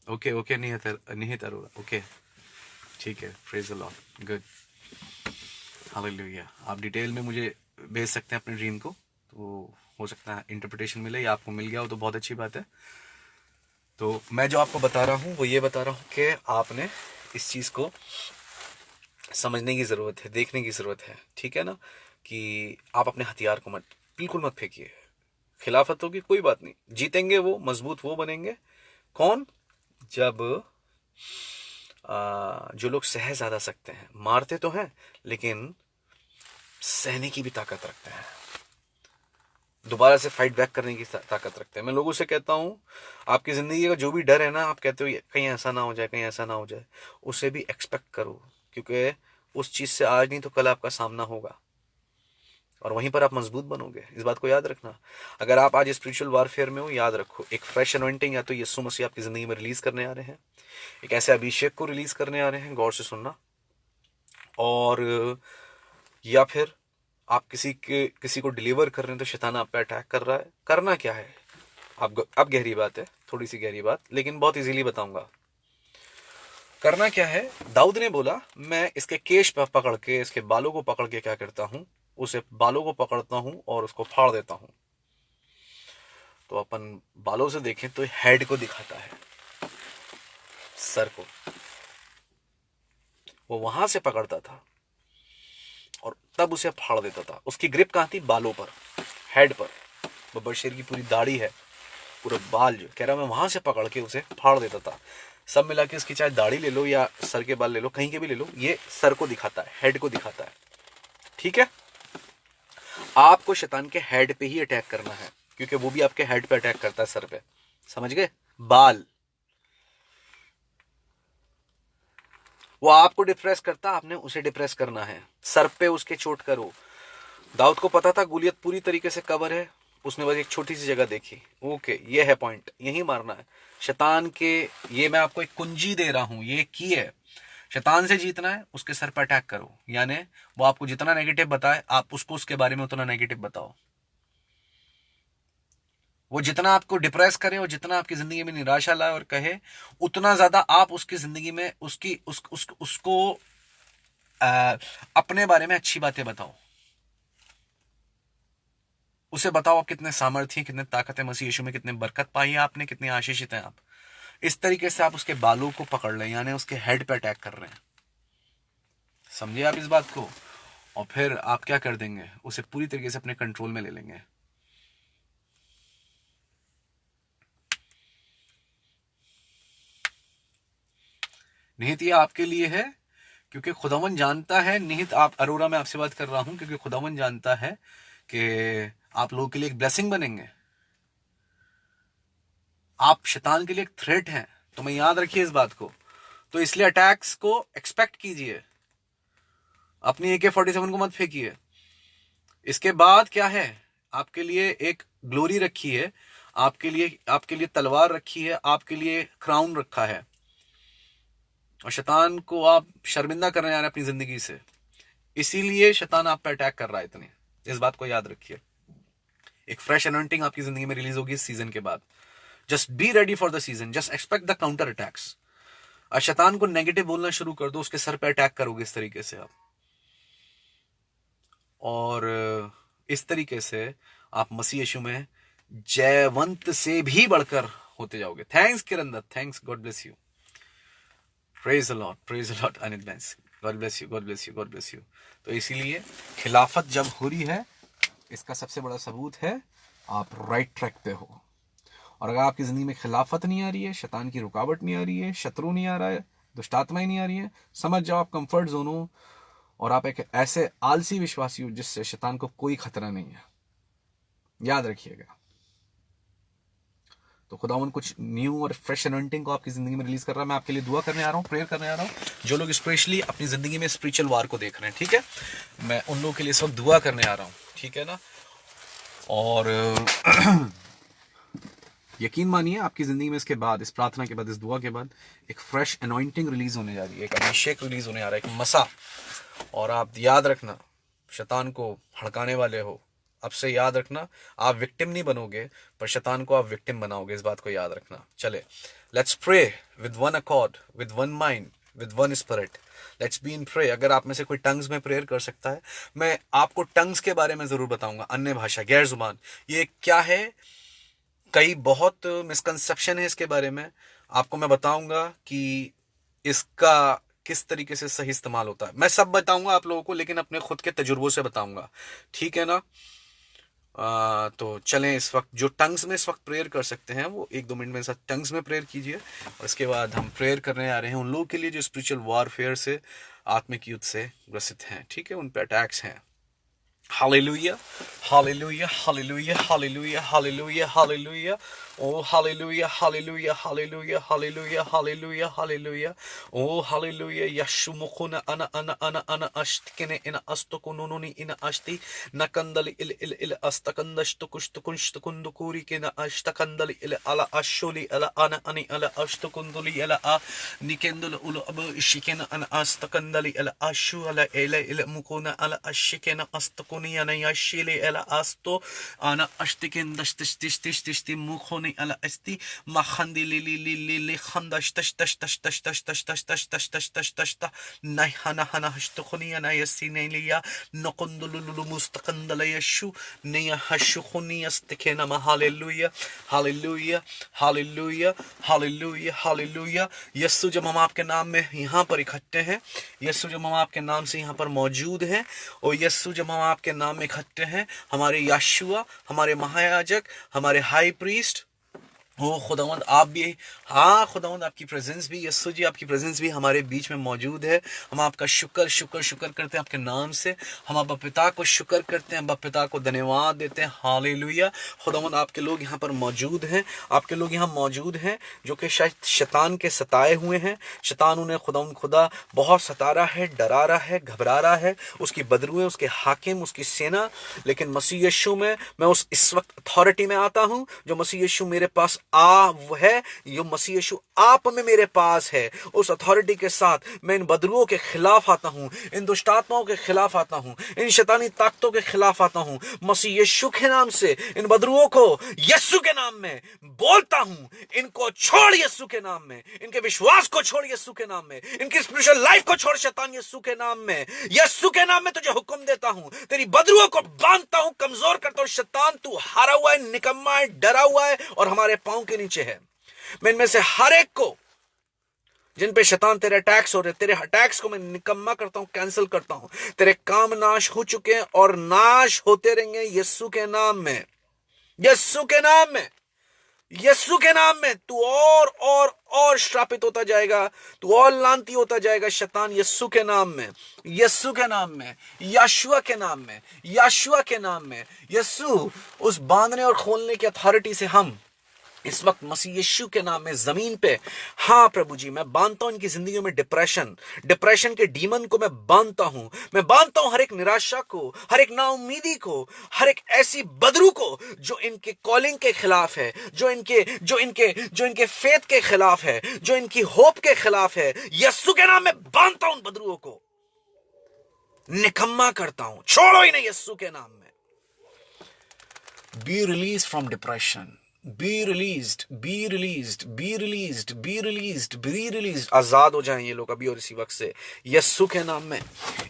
ओके ओके, निहित अरोरा, ओके ठीक है, praise the Lord, good, hallelujah. आप डिटेल में मुझे भेज सकते हैं अपने ड्रीम को, तो हो सकता है इंटरप्रिटेशन मिले या आपको मिल गया हो तो बहुत अच्छी बात है। तो मैं जो आपको बता रहा हूँ वो ये बता रहा हूँ कि आपने इस चीज़ को समझने की ज़रूरत है, देखने की ज़रूरत है, ठीक है ना, कि आप अपने हथियार को बिल्कुल मत फेंकिए। खिलाफत होगी कोई बात नहीं, जीतेंगे वो, मजबूत वो बनेंगे। कौन? जब जो लोग सह ज्यादा सकते हैं, मारते तो हैं लेकिन सहने की भी ताकत रखते हैं, दोबारा से फाइट बैक करने की ताकत रखते हैं। मैं लोगों से कहता हूँ, आपकी जिंदगी का जो भी डर है ना, आप कहते हो कहीं ऐसा ना हो जाए, कहीं ऐसा ना हो जाए, उसे भी एक्सपेक्ट करो, क्योंकि उस चीज से आज नहीं तो कल आपका सामना होगा और वहीं पर आप मजबूत बनोगे। इस बात को याद रखना। अगर आप आज स्पिरिचुअल वारफेयर में हो, याद रखो, एक फ्रेश अनॉइंटिंग या तो यीशु मसीह आपकी जिंदगी में रिलीज करने आ रहे हैं, एक ऐसे अभिषेक को रिलीज करने आ रहे हैं, गौर से सुनना। और या फिर आप किसी को डिलीवर कर रहे हैं तो शैतान आप पे अटैक कर रहा है। करना क्या है? अब गहरी बात है, थोड़ी सी गहरी बात, लेकिन बहुत इजीली बताऊंगा। करना क्या है, दाऊद ने बोला मैं इसके केश पर पकड़ के, इसके बालों को पकड़ के क्या करता हूं, उसे बालों को पकड़ता हूं और उसको फाड़ देता हूं। तो अपन बालों से देखें तो हेड को दिखाता है, सर को। वो वहां से पकड़ता था और तब उसे फाड़ देता था। उसकी ग्रिप कहां थी? बालों पर, हेड पर। बब्बर शेर की पूरी दाढ़ी है, पूरे बाल, जो कह रहा मैं वहां से पकड़ के उसे फाड़ देता था। सब मिला के इसकी चाहे दाढ़ी ले लो या सर के बाल ले लो, कहीं के भी ले लो, ये सर को दिखाता है, हेड को दिखाता है, ठीक है। आपको शैतान के हेड पे ही अटैक करना है, क्योंकि वो भी आपके हेड पे अटैक करता है, सर पे, समझ गए? बाल, वो आपको डिप्रेस करता, आपने उसे डिप्रेस करना है। सर पे उसके चोट करो। दाऊद को पता था गोलियत पूरी तरीके से कवर है, उसने बस एक छोटी सी जगह देखी, ओके ये है पॉइंट, यही मारना है शैतान के। ये मैं आपको एक कुंजी दे रहा हूं, ये की है, शैतान से जीतना है, उसके सर पर अटैक करो। यानी वो आपको जितना नेगेटिव बताए, आप उसको उसके बारे में उतना नेगेटिव बताओ। वो जितना आपको डिप्रेस करे और जितना आपकी जिंदगी में निराशा लाए और कहे, उतना ज्यादा आप उसकी जिंदगी में उसको अपने बारे में अच्छी बातें बताओ। उसे बताओ आप कितने सामर्थ्य, कितने ताकत है मसीह यीशु में, कितने बरकत पाई है आपने, कितने आशीषित हैं आप। इस तरीके से आप उसके बालों को पकड़ लें, यानी उसके हेड पे अटैक कर रहे हैं। समझिए आप इस बात को। और फिर आप क्या कर देंगे, उसे पूरी तरीके से अपने कंट्रोल में ले लेंगे। निहित ये आपके लिए है, क्योंकि खुदावन जानता है, निहित आप अरोरा में आपसे बात कर रहा हूं, क्योंकि खुदावन जानता है कि आप लोगों के लिए एक ब्लेसिंग बनेंगे। आप शैतान के लिए एक थ्रेट हैं, तो मैं याद रखिए इस बात को। तो इसलिए अटैक्स को एक्सपेक्ट कीजिए, अपनी AK-47 को मत फेंकिए। इसके बाद क्या है, आपके लिए एक ग्लोरी रखी है, आपके लिए तलवार रखी है, आपके लिए क्राउन रखा है, और शैतान को आप शर्मिंदा करने जा रहे हैं अपनी जिंदगी से। इसीलिए शैतान आप पे अटैक कर रहा है इतने, इस बात को याद रखिए। एक फ्रेश अनॉइंटिंग आपकी जिंदगी में रिलीज होगी इस सीजन के बाद। Just be ready for the season, just expect the counter attacks. और शैतान को नेगेटिव बोलना शुरू कर दो, उसके सर पे अटैक करोगे इस तरीके से आप, और इस तरीके से आप मसीह यीशु में जयवंत से भी बढ़कर होते जाओगे। Thanks Kiran Dutt, thanks, God bless you, praise the Lord Anit Bains, God bless you, God bless you, God bless you. तो इसीलिए खिलाफत जब हो रही है, इसका सबसे बड़ा सबूत है आप राइट ट्रैक पे हो। और अगर आपकी जिंदगी में खिलाफत नहीं आ रही है, शैतान की रुकावट नहीं आ रही है, शत्रु नहीं आ रहा है, दुष्ट आत्माएं नहीं आ रही है, समझ जाओ आप कंफर्ट जोन हो, और आप एक ऐसे आलसी विश्वासी हो जिससे शैतान को कोई खतरा नहीं है। याद रखिएगा। तो खुदावन कुछ न्यू और फ्रेश अनॉइंटिंग को आपकी जिंदगी में रिलीज कर रहा है। मैं आपके लिए दुआ करने आ रहा हूँ, प्रेयर करने आ रहा हूँ। जो लोग स्पेशली अपनी जिंदगी में स्पिरिचुअल वार को देख रहे हैं, ठीक है, मैं उन लोगों के लिए इस वक्त दुआ करने आ रहा हूँ, ठीक है ना। और यकीन मानिए आपकी जिंदगी में इसके बाद, इस प्रार्थना के बाद, इस दुआ के बाद एक फ्रेश अनॉइंटिंग रिलीज होने जा रही है, एक अभिषेक रिलीज होने जा रहा है, एक मसा। और आप याद रखना, शैतान को भड़काने वाले हो, अब से याद रखना, आप विक्टिम नहीं बनोगे, पर शैतान को आप विक्टिम बनाओगे, इस बात को याद रखना। चले, let's pray with one accord, with one mind, with one spirit, let's be in pray. अगर आप में से कोई टंग्स में प्रेयर कर सकता है, मैं आपको टंग्स के बारे में जरूर बताऊंगा, अन्य भाषा, गैर जुबान, ये क्या है, कई बहुत मिसकंसेप्शन है इसके बारे में, आपको मैं बताऊंगा कि इसका किस तरीके से सही इस्तेमाल होता है। मैं सब बताऊंगा आप लोगों को, लेकिन अपने खुद के तजुर्बों से बताऊंगा, ठीक है ना। तो चलें, इस वक्त जो टंग्स में इस वक्त प्रेयर कर सकते हैं वो 1-2 मिनट में साथ टंग्स में प्रेयर कीजिए। और इसके बाद हम प्रेयर करने आ रहे हैं उन लोगों के लिए जो स्पिरिचुअल वॉरफेयर से, आत्मिक युद्ध से ग्रसित हैं, ठीक है, उन पे अटैक्स हैं। Hallelujah, hallelujah, hallelujah, hallelujah, hallelujah, hallelujah. Oh, hallelujah, hallelujah, hallelujah, hallelujah, hallelujah, hallelujah. Oh, hallelujah. Yashumukuna ana ashtikene ina astokununi ina ashti nakandali il astakandashtukushtukundukuri kina ashtakandali il ala ashuli ala ana ani ala ashtukunduli ala a nikendul ulu abu ishikena ana astakandali ala ashu ala il mukuna ala ashikena astakuni ana yashili ala asto ana ashtiken dashti mukuni ala asti makhandi li khandash tash tash tash tash tash tash tash tash tash tash tash tash ta nay hana hashtukhuni ana yasine liya nokondulu mustaqandala yashu niya hashukhuni astikena ma hallelujah hallelujah hallelujah hallelujah hallelujah। यीशु जब हम आपके नाम में यहाँ पर इकट्ठे हैं, यीशु जब हम आपके नाम से यहाँ पर मौजूद हैं, और यीशु जब हम आपके नाम में इकट्ठे हैं, हमारे यशुआ, हमारे महायाजक, हमारे हाई प्रीस्ट, ओ खुदावंद आप भी, हाँ खुदावंद आपकी प्रेजेंस भी, यीशु जी आपकी प्रेजेंस भी हमारे बीच में मौजूद है। हम आपका शुक्र शुक्र शुक्र करते हैं आपके नाम से, हम अब्बा पिता को शुक्र करते हैं, अब्बा पिता को धन्यवाद देते हैं। हालेलुया। खुदावंद आपके लोग यहाँ पर मौजूद हैं, आपके लोग यहाँ मौजूद हैं जो कि शायद शैतान के सताए हुए हैं। शैतान उन्हें खुदावंद खुदा बहुत सता रहा है, डरा रहा है, घबरा रहा है, उसकी बदरुएं, उसके हाकिम, उसकी सेना। लेकिन मसीह यीशु में मैं इस वक्त अथॉरिटी में आता हूँ जो मसीह यीशु मेरे पास वो है, जो मसीह यीशु आप में मेरे पास है। उस अथॉरिटी के साथ मैं इन बदरुओं के खिलाफ आता हूं, इन दुष्टात्माओं के खिलाफ आता हूं, इन शैतानी ताकतों के खिलाफ आता हूं। मसीह यीशु के नाम से इन बदरुओं को यीशु के नाम में बोलता हूं, इनको छोड़ यीशु के नाम में, इनके विश्वास को छोड़ यीशु के नाम में, इनकी स्पिरिचुअल लाइफ को छोड़ शैतान यीशु के नाम में, यीशु के नाम में तुझे हुक्म देता हूं, तेरी बदरुओं को बांधता हूं, कमजोर करता हूं। शैतान तू हारा हुआ है, निकम्मा है, डरा हुआ है और हमारे पांव के नीचे है। मैं इनमें से हर एक को, जिन पे शैतान तेरे अटैक्स हो रहे, तेरे अटैक्स को मैं निकम्मा करता हूं, कैंसिल करता हूं। तेरे काम नाश हो चुके हैं और नाश होते रहेंगे यीशु के नाम में, यीशु के नाम में, यीशु के नाम में। तू और श्रापित होता जाएगा, तू और लांती होता जाएगा शैतान, यीशु के नाम में, यीशु के नाम में, यशुआ के नाम में, यशुआ के नाम में। यीशु उस बांधने और खोलने की अथॉरिटी से हम इस वक्त मसीह यीशु के नाम में जमीन पे, हाँ प्रभु जी, मैं बांधता हूं इनकी जिंदगी में डिप्रेशन के डीमन को मैं बांधता हूं हर एक निराशा को, हर एक नाउमीदी को, हर एक ऐसी बदरू को जो इनके कॉलिंग के खिलाफ है, जो इनके फेथ के खिलाफ है, जो इनकी होप के खिलाफ है। यीशु के नाम में बांधता हूं उन बदरुओं को, निकम्मा करता हूं, छोड़ो ही नहीं यीशु के नाम में। Be released from depression. Be released. Be released. Be released. Be released. Be released. आजाद हो जाएं ये लोग अभी और इसी वक्त से यीशु के नाम में।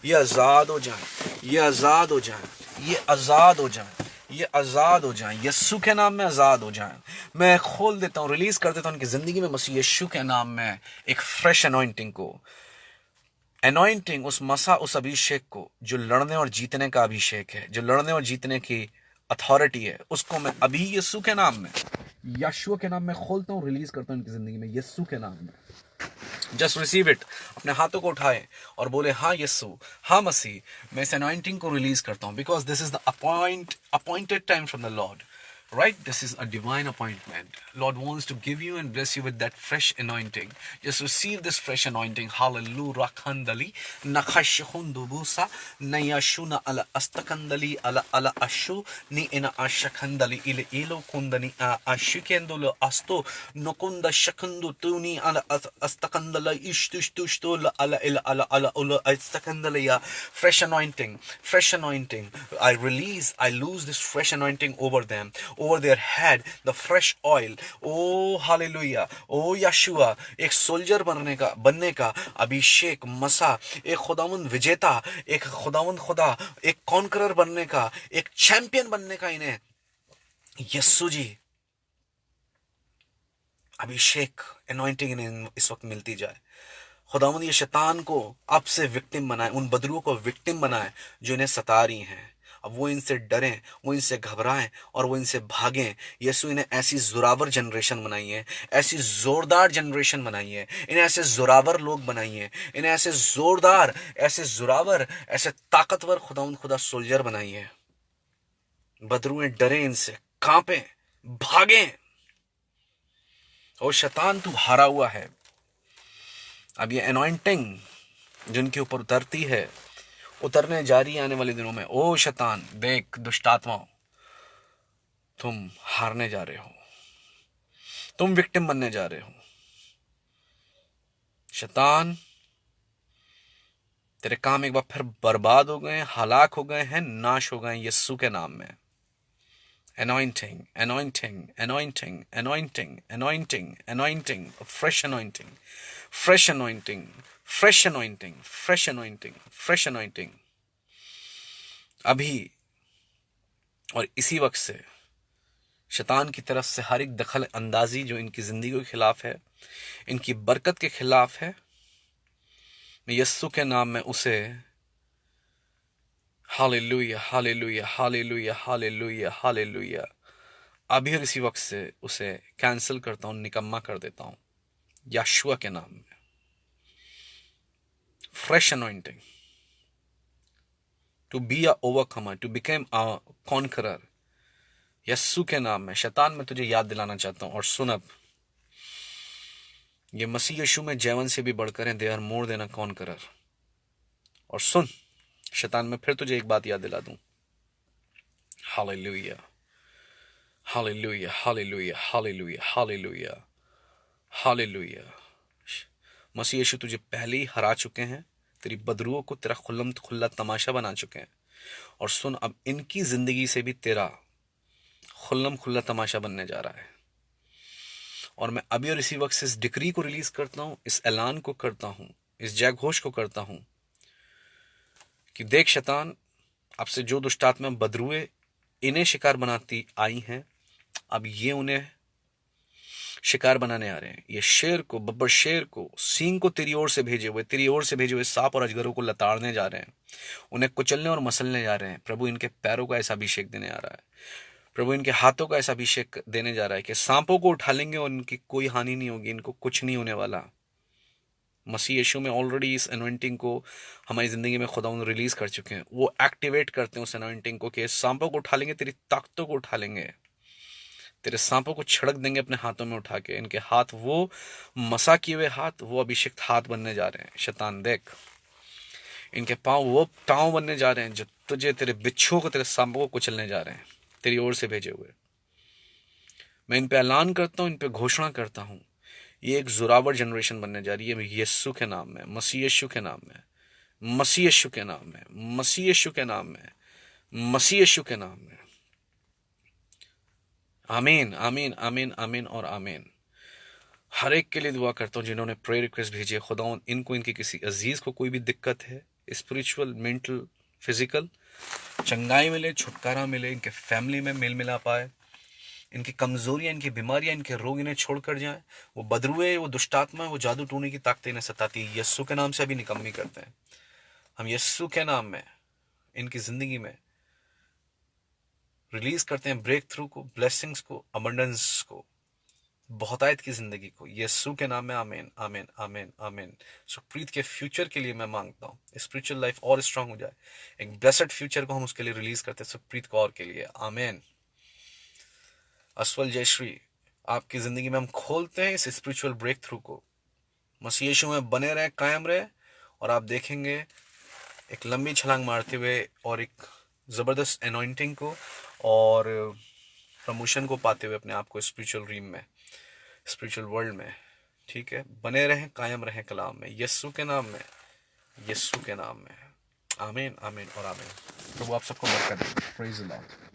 ये आजाद हो जाएं, ये आजाद हो जाएं, ये आजाद हो जाएं, ये आजाद हो जाएं, यीशु के नाम में आजाद हो जाएं। मैं खोल देता हूं, रिलीज कर देता हूं उनकी जिंदगी में मसीह यीशु के नाम में एक फ्रेश अनॉइंटिंग को, अनॉइंटिंग, उस मसा, उस अभिषेक को जो लड़ने और जीतने का अभिषेक है, जो लड़ने और जीतने की अथॉरिटी है, उसको मैं अभी यीशु के नाम में, यीशु के नाम में खोलता हूं, रिलीज करता हूं इनकी जिंदगी में यीशु के नाम में। Just receive it. अपने हाथों को उठाए और बोले, हाँ यीशु, हाँ मसीह, मैं इस अनॉइंटिंग को रिलीज करता हूं, because this is the appointed time from the Lord. Right? This is a divine appointment. Lord wants to give you and bless you with that fresh anointing. Just receive this fresh anointing. Hallelujah. Rakhandali nakhashkhundubusa nayashuna ala astakandali ala ashu ni ina ashakhandali ile ilo kundani ashikendolo asto nokunda shakundu tuni ala astakandala ishtushtushto ala ala astakandaliya. Fresh anointing, fresh anointing. I lose this fresh anointing over them, over their head, the fresh oil. Oh hallelujah, oh यशुआ, एक soldier बनने का अभिषेक, मसा, एक खुदावंद विजेता, एक खुदावंद खुदा, एक कॉन्करर बनने का, एक चैंपियन बनने का इन्हें यस्सु जी अभिषेक, अनॉइंटिंग इन्हें इस वक्त मिलती जाए। खुदावंद ये शैतान को अब से विक्टिम बनाए, उन बदरुओं को विक्टिम बनाए जो इन्हें सता रही हैं। अब वो इनसे डरें, वो इनसे घबराएं और वो इनसे भागें। यीशु इन्हें ऐसी जोरावर जनरेशन बनाई है, ऐसी जोरदार जनरेशन बनाई है, इन्हें ऐसे जोरावर लोग बनाई है, इन्हें ऐसे जोरदार, ऐसे जोरावर, ऐसे ताकतवर खुदा सोल्जर बनाई है। बदरुएं डरें इनसे, कांपें, भागें। और शैतान तू हारा हुआ है। अब ये अनॉइंटिंग जिनके ऊपर उतरती है, उतरने जा रही है आने वाले दिनों में। ओ शैतान देख, दुष्टात्माओं, तुम हारने जा रहे हो, तुम विक्टिम बनने जा रहे हो। शैतान, तेरे काम एक बार फिर बर्बाद हो गए, हलाक हो गए हैं, नाश हो गए यीशु के नाम में। Anointing, anointing, anointing, anointing, anointing, anointing, a fresh anointing, fresh anointing, fresh anointing, fresh anointing, fresh anointing. अभी और इसी वक्त से शैतान की तरफ से हर एक दखल अंदाजी जो इनकी जिंदगी के खिलाफ है, इनकी बरकत के खिलाफ है, मैं यीशु के नाम में उसे hallelujah, hallelujah, hallelujah, hallelujah, hallelujah, अभी और इसी वक्त से उसे कैंसिल करता हूं, निकम्मा कर देता हूं यशुआ के नाम में। Fresh anointing to be a overcomer, to become a conqueror, Yesu के नाम में। शैतान, मैं तुझे याद दिलाना चाहता हूं, और सुन, अब ये मसीह यीशु में जैवन से भी बढ़कर हैं, they are more than a conqueror. और सुन शैतान, मैं फिर तुझे एक बात याद दिला दूं, hallelujah, hallelujah, hallelujah, hallelujah, hallelujah, hallelujah. मसीह यीशु तुझे पहले ही हरा चुके हैं, तेरी बदरुओं को तेरा खुल्लम खुल्ला तमाशा बना चुके हैं। और सुन, अब इनकी जिंदगी से भी तेरा खुल्लम खुल्ला तमाशा बनने जा रहा है। और मैं अभी और इसी वक्त से इस डिक्री को रिलीज करता हूं, इस ऐलान को करता हूं, इस जय घोष को करता हूं कि देख शैतान, अब से जो दुष्टात्मा बदरुए इन्हें शिकार बनाती आई हैं, अब ये उन्हें शिकार बनाने आ रहे हैं। ये शेर को, बब्बर शेर को, सींग को तेरी ओर से भेजे हुए सांप और अजगरों को लताड़ने जा रहे हैं, उन्हें कुचलने और मसलने जा रहे हैं। प्रभु इनके पैरों का ऐसा अभिषेक देने आ रहा है, प्रभु इनके हाथों का ऐसा अभिषेक देने जा रहा है कि सांपों को उठा लेंगे और इनकी कोई हानि नहीं होगी, इनको कुछ नहीं होने वाला। मसीह यीशु में ऑलरेडी इस अनॉइंटिंग को हमारी जिंदगी में खुदा रिलीज कर चुके हैं। वो एक्टिवेट करते हैं उस अनॉइंटिंग को कि सांपों को उठा लेंगे, तेरी ताकतों को उठा लेंगे, तेरे सांपों को छिड़क देंगे अपने हाथों में उठा के। इनके हाथ वो मसा किए हुए हाथ, वो अभिषिक्त हाथ बनने जा रहे हैं। शैतान देख, इनके पांव वो पांव बनने जा रहे हैं जो तुझे, तेरे बिच्छुओं को, तेरे सांपों को कुचलने जा रहे हैं, तेरी ओर से भेजे हुए। मैं इन पे ऐलान करता हूं, इन पे घोषणा करता हूं, ये एक जोरावर जनरेशन बनने जा रही है यीशु के नाम में, मसीह यीशु के नाम में, मसीह यीशु के नाम में, मसीह यीशु के नाम में, मसीह यीशु के नाम में। आमीन, आमीन, आमीन, आमीन और आमीन। हर एक के लिए दुआ करता हूं जिन्होंने प्रेयर रिक्वेस्ट भेजी है। खुदा इनको, इनके किसी अजीज को कोई भी दिक्कत है, स्पिरिचुअल, मेंटल, फिजिकल, चंगाई मिले, छुटकारा मिले, इनके फैमिली में मेल मिला पाए, इनकी कमजोरियां, इनकी बीमारियां, इनके रोग इन्हें छोड़कर जाएं। वो बदरुए, वो दुष्टात्मा, वो जादू टूने की ताकतें इन्हें सताती है, यस्सु के नाम से अभी निकम्मी करते हैं हम। यस्सु के नाम में इनकी जिंदगी में रिलीज करते हैं ब्रेक थ्रू को, ब्लेसिंग्स को, अबंडेंस को, बहुतायत की जिंदगी को, यीशु के नाम में। आमीन, आमीन, आमीन, आमीन। सुखप्रीत के फ्यूचर के लिए मैं मांगता हूँ स्पिरिचुअल लाइफ और स्ट्रांग हो जाए, एक ब्लेसड फ्यूचर को हम उसके लिए रिलीज करते हैं सुखप्रीत कौर के लिए। आमीन। अस्वल जयश्री, आपकी जिंदगी में हम खोलते हैं इस स्पिरिचुअल ब्रेक थ्रू को। मसीह यीशु में बने रहे, कायम रहे, और आप देखेंगे एक लंबी छलांग मारते हुए और एक जबरदस्त एनॉइंटिंग को और प्रमोशन को पाते हुए अपने आप को स्पिरिचुअल रीम में, स्पिरिचुअल वर्ल्ड में। ठीक है, बने रहें, कायम रहें कलाम में, यीशु के नाम में, यीशु के नाम में। आमीन, आमीन और आमीन। प्रभु आप सबको बरकत दे। Praise the Lord.